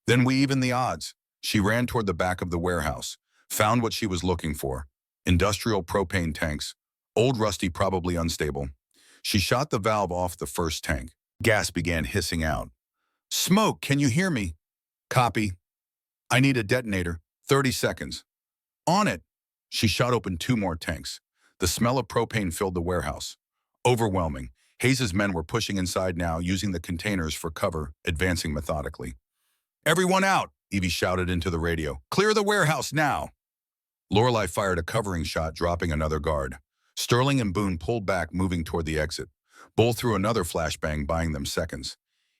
Then we even the odds. She ran toward the back of the warehouse, found what she was looking for. Industrial propane tanks. Old, rusty, probably unstable. She shot the valve off the first tank. Gas began hissing out. Smoke, can you hear me? Copy. I need a detonator. 30 seconds. On it. She shot open 2 more tanks. The smell of propane filled the warehouse. Overwhelming. Hayes's men were pushing inside now, using the containers for cover, advancing methodically. Everyone out, Evie shouted into the radio. Clear the warehouse now. Lorelai fired a covering shot, dropping another guard. Sterling and Boone pulled back, moving toward the exit. Bull threw another flashbang, buying them seconds.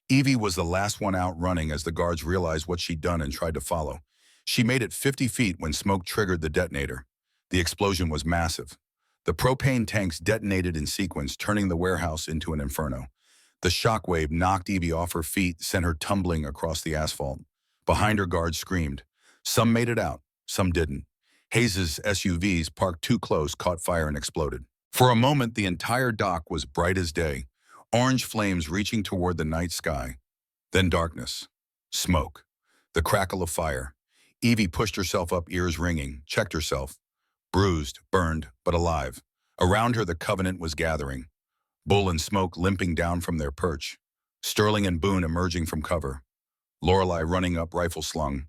Evie was the last one out, running as the guards realized what she'd done and tried to follow. She made it 50 feet when smoke triggered the detonator. The explosion was massive. The propane tanks detonated in sequence, turning the warehouse into an inferno. The shockwave knocked Evie off her feet, sent her tumbling across the asphalt. Behind her, guards screamed. Some made it out, some didn't. Hayes's SUVs, parked too close, caught fire and exploded. For a moment, the entire dock was bright as day, orange flames reaching toward the night sky. Then darkness. Smoke. The crackle of fire. Evie pushed herself up, ears ringing, checked herself. Bruised, burned, but alive. Around her, the Covenant was gathering. Bull and Smoke limping down from their perch. Sterling and Boone emerging from cover. Lorelai running up, rifle slung.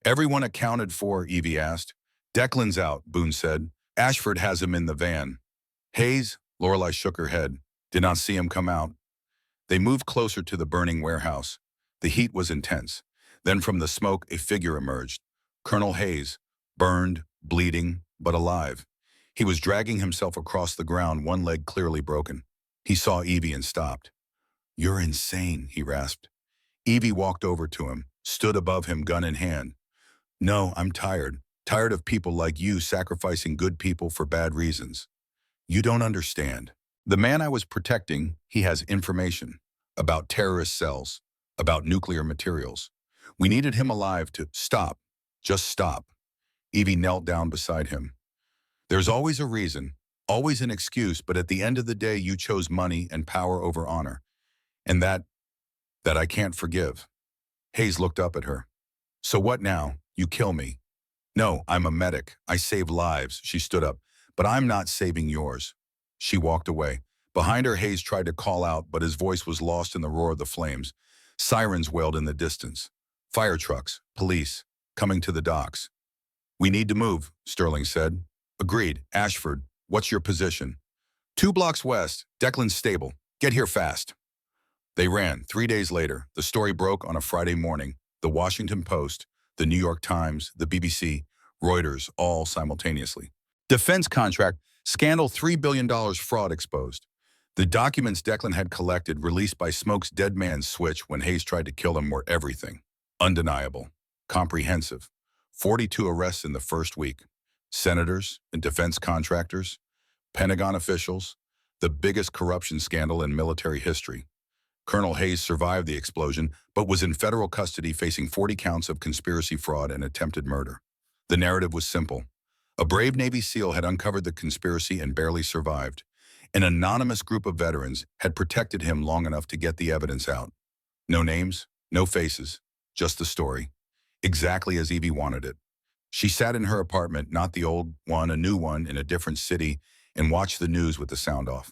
Everyone accounted for, Evie asked. Declan's out, Boone said. Ashford has him in the van. Hayes? Lorelai shook her head. Did not see him come out. They moved closer to the burning warehouse. The heat was intense. Then from the smoke, a figure emerged. Colonel Hayes, burned, bleeding, but alive. He was dragging himself across the ground, one leg clearly broken. He saw Evie and stopped. You're insane, he rasped. Evie walked over to him, stood above him, gun in hand. No, I'm tired. Tired of people like you sacrificing good people for bad reasons. You don't understand. The man I was protecting, he has information about terrorist cells, about nuclear materials. We needed him alive to stop. Just stop. Evie knelt down beside him. There's always a reason, always an excuse, but at the end of the day, you chose money and power over honor. And that I can't forgive. Hayes looked up at her. So what now? You kill me. No, I'm a medic. I save lives. She stood up. But I'm not saving yours. She walked away. Behind her, Hayes tried to call out, but his voice was lost in the roar of the flames. Sirens wailed in the distance. Fire trucks, police, coming to the docks. We need to move, Sterling said. Agreed. Ashford, what's your position? 2 blocks west, Declan's stable. Get here fast. They ran. 3 days later, the story broke on a Friday morning. The Washington Post, the New York Times, the BBC, Reuters, all simultaneously. Defense contract, scandal, $3 billion fraud exposed. The documents Declan had collected, released by Smoke's dead man's switch when Hayes tried to kill him, were everything. Undeniable. Comprehensive. 42 arrests in the first week. Senators and defense contractors, Pentagon officials, the biggest corruption scandal in military history. Colonel Hayes survived the explosion, but was in federal custody facing 40 counts of conspiracy fraud and attempted murder. The narrative was simple. A brave Navy SEAL had uncovered the conspiracy and barely survived. An anonymous group of veterans had protected him long enough to get the evidence out. No names, no faces, just the story. Exactly as Evie wanted it. She sat in her apartment, not the old one, a new one in a different city, and watched the news with the sound off.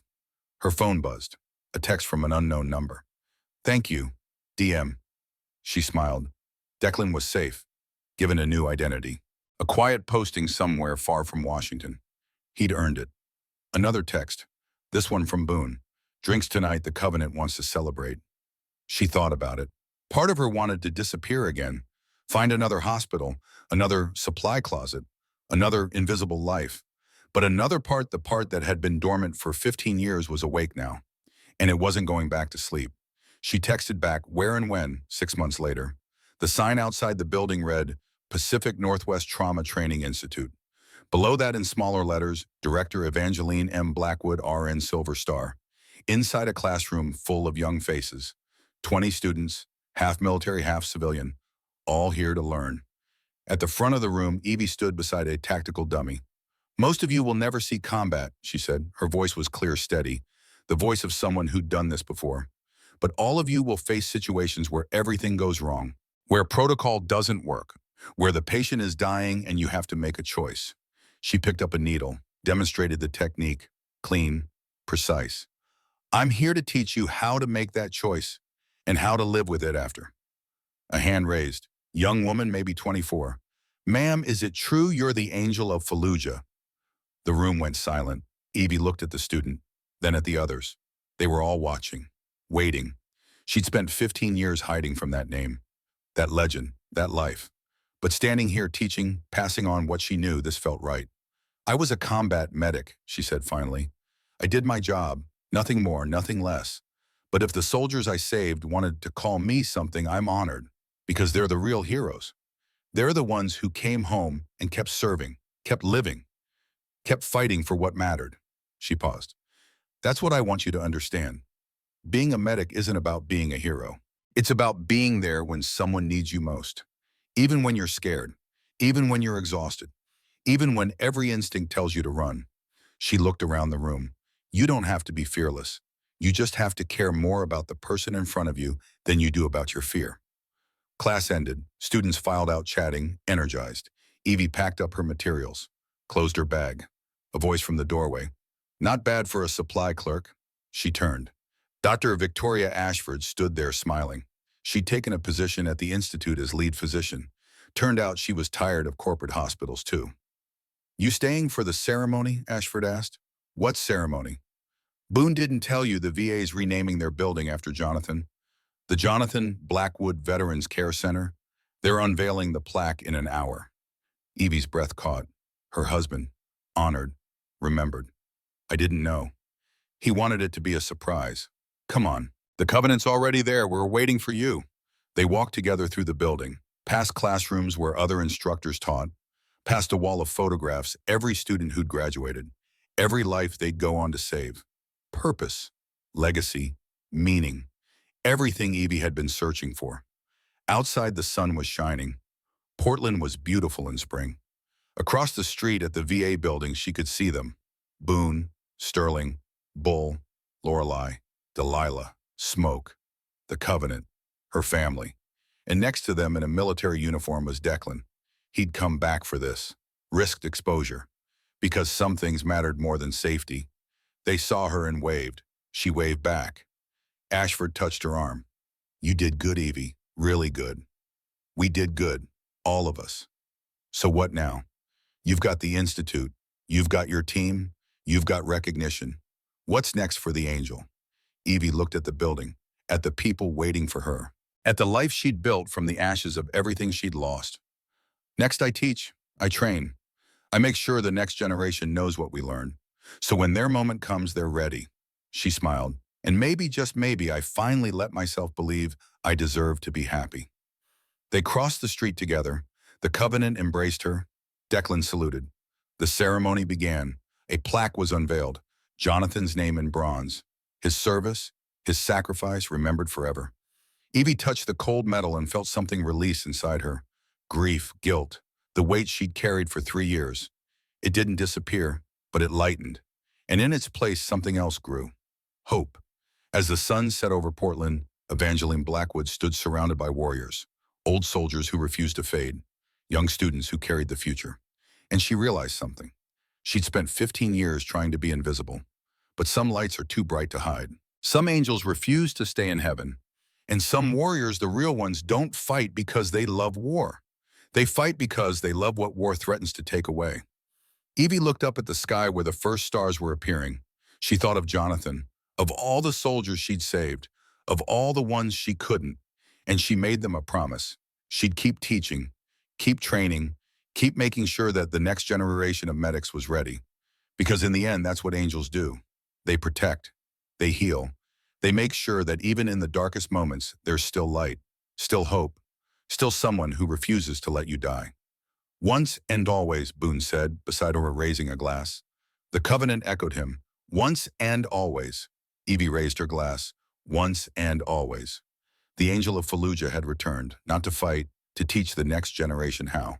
Her phone buzzed. A text from an unknown number. "Thank you, DM." She smiled. Declan was safe, given a new identity. A quiet posting somewhere far from Washington. He'd earned it. Another text. This one from Boone. "Drinks tonight, the Covenant wants to celebrate." She thought about it. Part of her wanted to disappear again. Find another hospital, another supply closet, another invisible life. But another part, the part that had been dormant for 15 years, was awake now. And it wasn't going back to sleep. She texted back where and when, 6 months later. The sign outside the building read, Pacific Northwest Trauma Training Institute. Below that in smaller letters, Director Evangeline M. Blackwood, RN, Silver Star. Inside a classroom full of young faces. 20 students, half military, half civilian, all here to learn. At the front of the room, Evie stood beside a tactical dummy. "Most of you will never see combat," she said. Her voice was clear, steady, the voice of someone who'd done this before. "But all of you will face situations where everything goes wrong, where protocol doesn't work, where the patient is dying and you have to make a choice." She picked up a needle, demonstrated the technique, clean, precise. "I'm here to teach you how to make that choice and how to live with it after." A hand raised. Young woman, maybe 24. "Ma'am, is it true you're the angel of Fallujah?" The room went silent. Evie looked at the student, then at the others. They were all watching, waiting. She'd spent 15 years hiding from that name, that legend, that life. But standing here teaching, passing on what she knew, this felt right. "I was a combat medic," she said finally. "I did my job, nothing more, nothing less. But if the soldiers I saved wanted to call me something, I'm honored, because they're the real heroes. They're the ones who came home and kept serving, kept living, kept fighting for what mattered." She paused. "That's what I want you to understand. Being a medic isn't about being a hero. It's about being there when someone needs you most. Even when you're scared, even when you're exhausted, even when every instinct tells you to run." She looked around the room. "You don't have to be fearless. You just have to care more about the person in front of you than you do about your fear." Class ended. Students filed out chatting, energized. Evie packed up her materials, closed her bag. A voice from the doorway. "Not bad for a supply clerk." She turned. Dr. Victoria Ashford stood there smiling. She'd taken a position at the institute as lead physician. Turned out she was tired of corporate hospitals too. "You staying for the ceremony?" Ashford asked. "What ceremony?" "Boone didn't tell you the VA's renaming their building after Jonathan. The Jonathan Blackwood Veterans Care Center. They're unveiling the plaque in an hour." Evie's breath caught. Her husband, honored, remembered. "I didn't know. He wanted it to be a surprise. Come on, the Covenant's already there. We're waiting for you." They walked together through the building, past classrooms where other instructors taught, past a wall of photographs, every student who'd graduated, every life they'd go on to save. Purpose, legacy, meaning, everything Evie had been searching for. Outside, the sun was shining. Portland was beautiful in spring. Across the street at the VA building, she could see them. Boone, Sterling, Bull, Lorelei, Delilah, Smoke, the Covenant, her family. And next to them in a military uniform was Declan. He'd come back for this, risked exposure, because some things mattered more than safety. They saw her and waved. She waved back. Ashford touched her arm. "You did good, Evie, really good. We did good, all of us. So what now? You've got the Institute, you've got your team, you've got recognition. What's next for the Angel?" Evie looked at the building, at the people waiting for her, at the life she'd built from the ashes of everything she'd lost. "Next, I teach, I train. I make sure the next generation knows what we learned. So when their moment comes, they're ready." She smiled. "And maybe, just maybe, I finally let myself believe I deserve to be happy." They crossed the street together. The Covenant embraced her. Declan saluted. The ceremony began. A plaque was unveiled, Jonathan's name in bronze. His service, his sacrifice remembered forever. Evie touched the cold metal and felt something release inside her. Grief, guilt, the weight she'd carried for 3 years. It didn't disappear, but it lightened. And in its place, something else grew. Hope. As the sun set over Portland, Evangeline Blackwood stood surrounded by warriors, old soldiers who refused to fade, young students who carried the future. And she realized something. She'd spent 15 years trying to be invisible. But some lights are too bright to hide. Some angels refuse to stay in heaven. And some warriors, the real ones, don't fight because they love war. They fight because they love what war threatens to take away. Evie looked up at the sky where the first stars were appearing. She thought of Jonathan, of all the soldiers she'd saved, of all the ones she couldn't, and she made them a promise. She'd keep teaching, keep training, keep making sure that the next generation of medics was ready. Because in the end, that's what angels do. They protect, they heal, they make sure that even in the darkest moments, there's still light, still hope, still someone who refuses to let you die. Once and always, Boone said, beside her raising a glass. The covenant echoed him. Once and always. Evie raised her glass. Once and always. The angel of Fallujah had returned, not to fight, to teach the next generation how.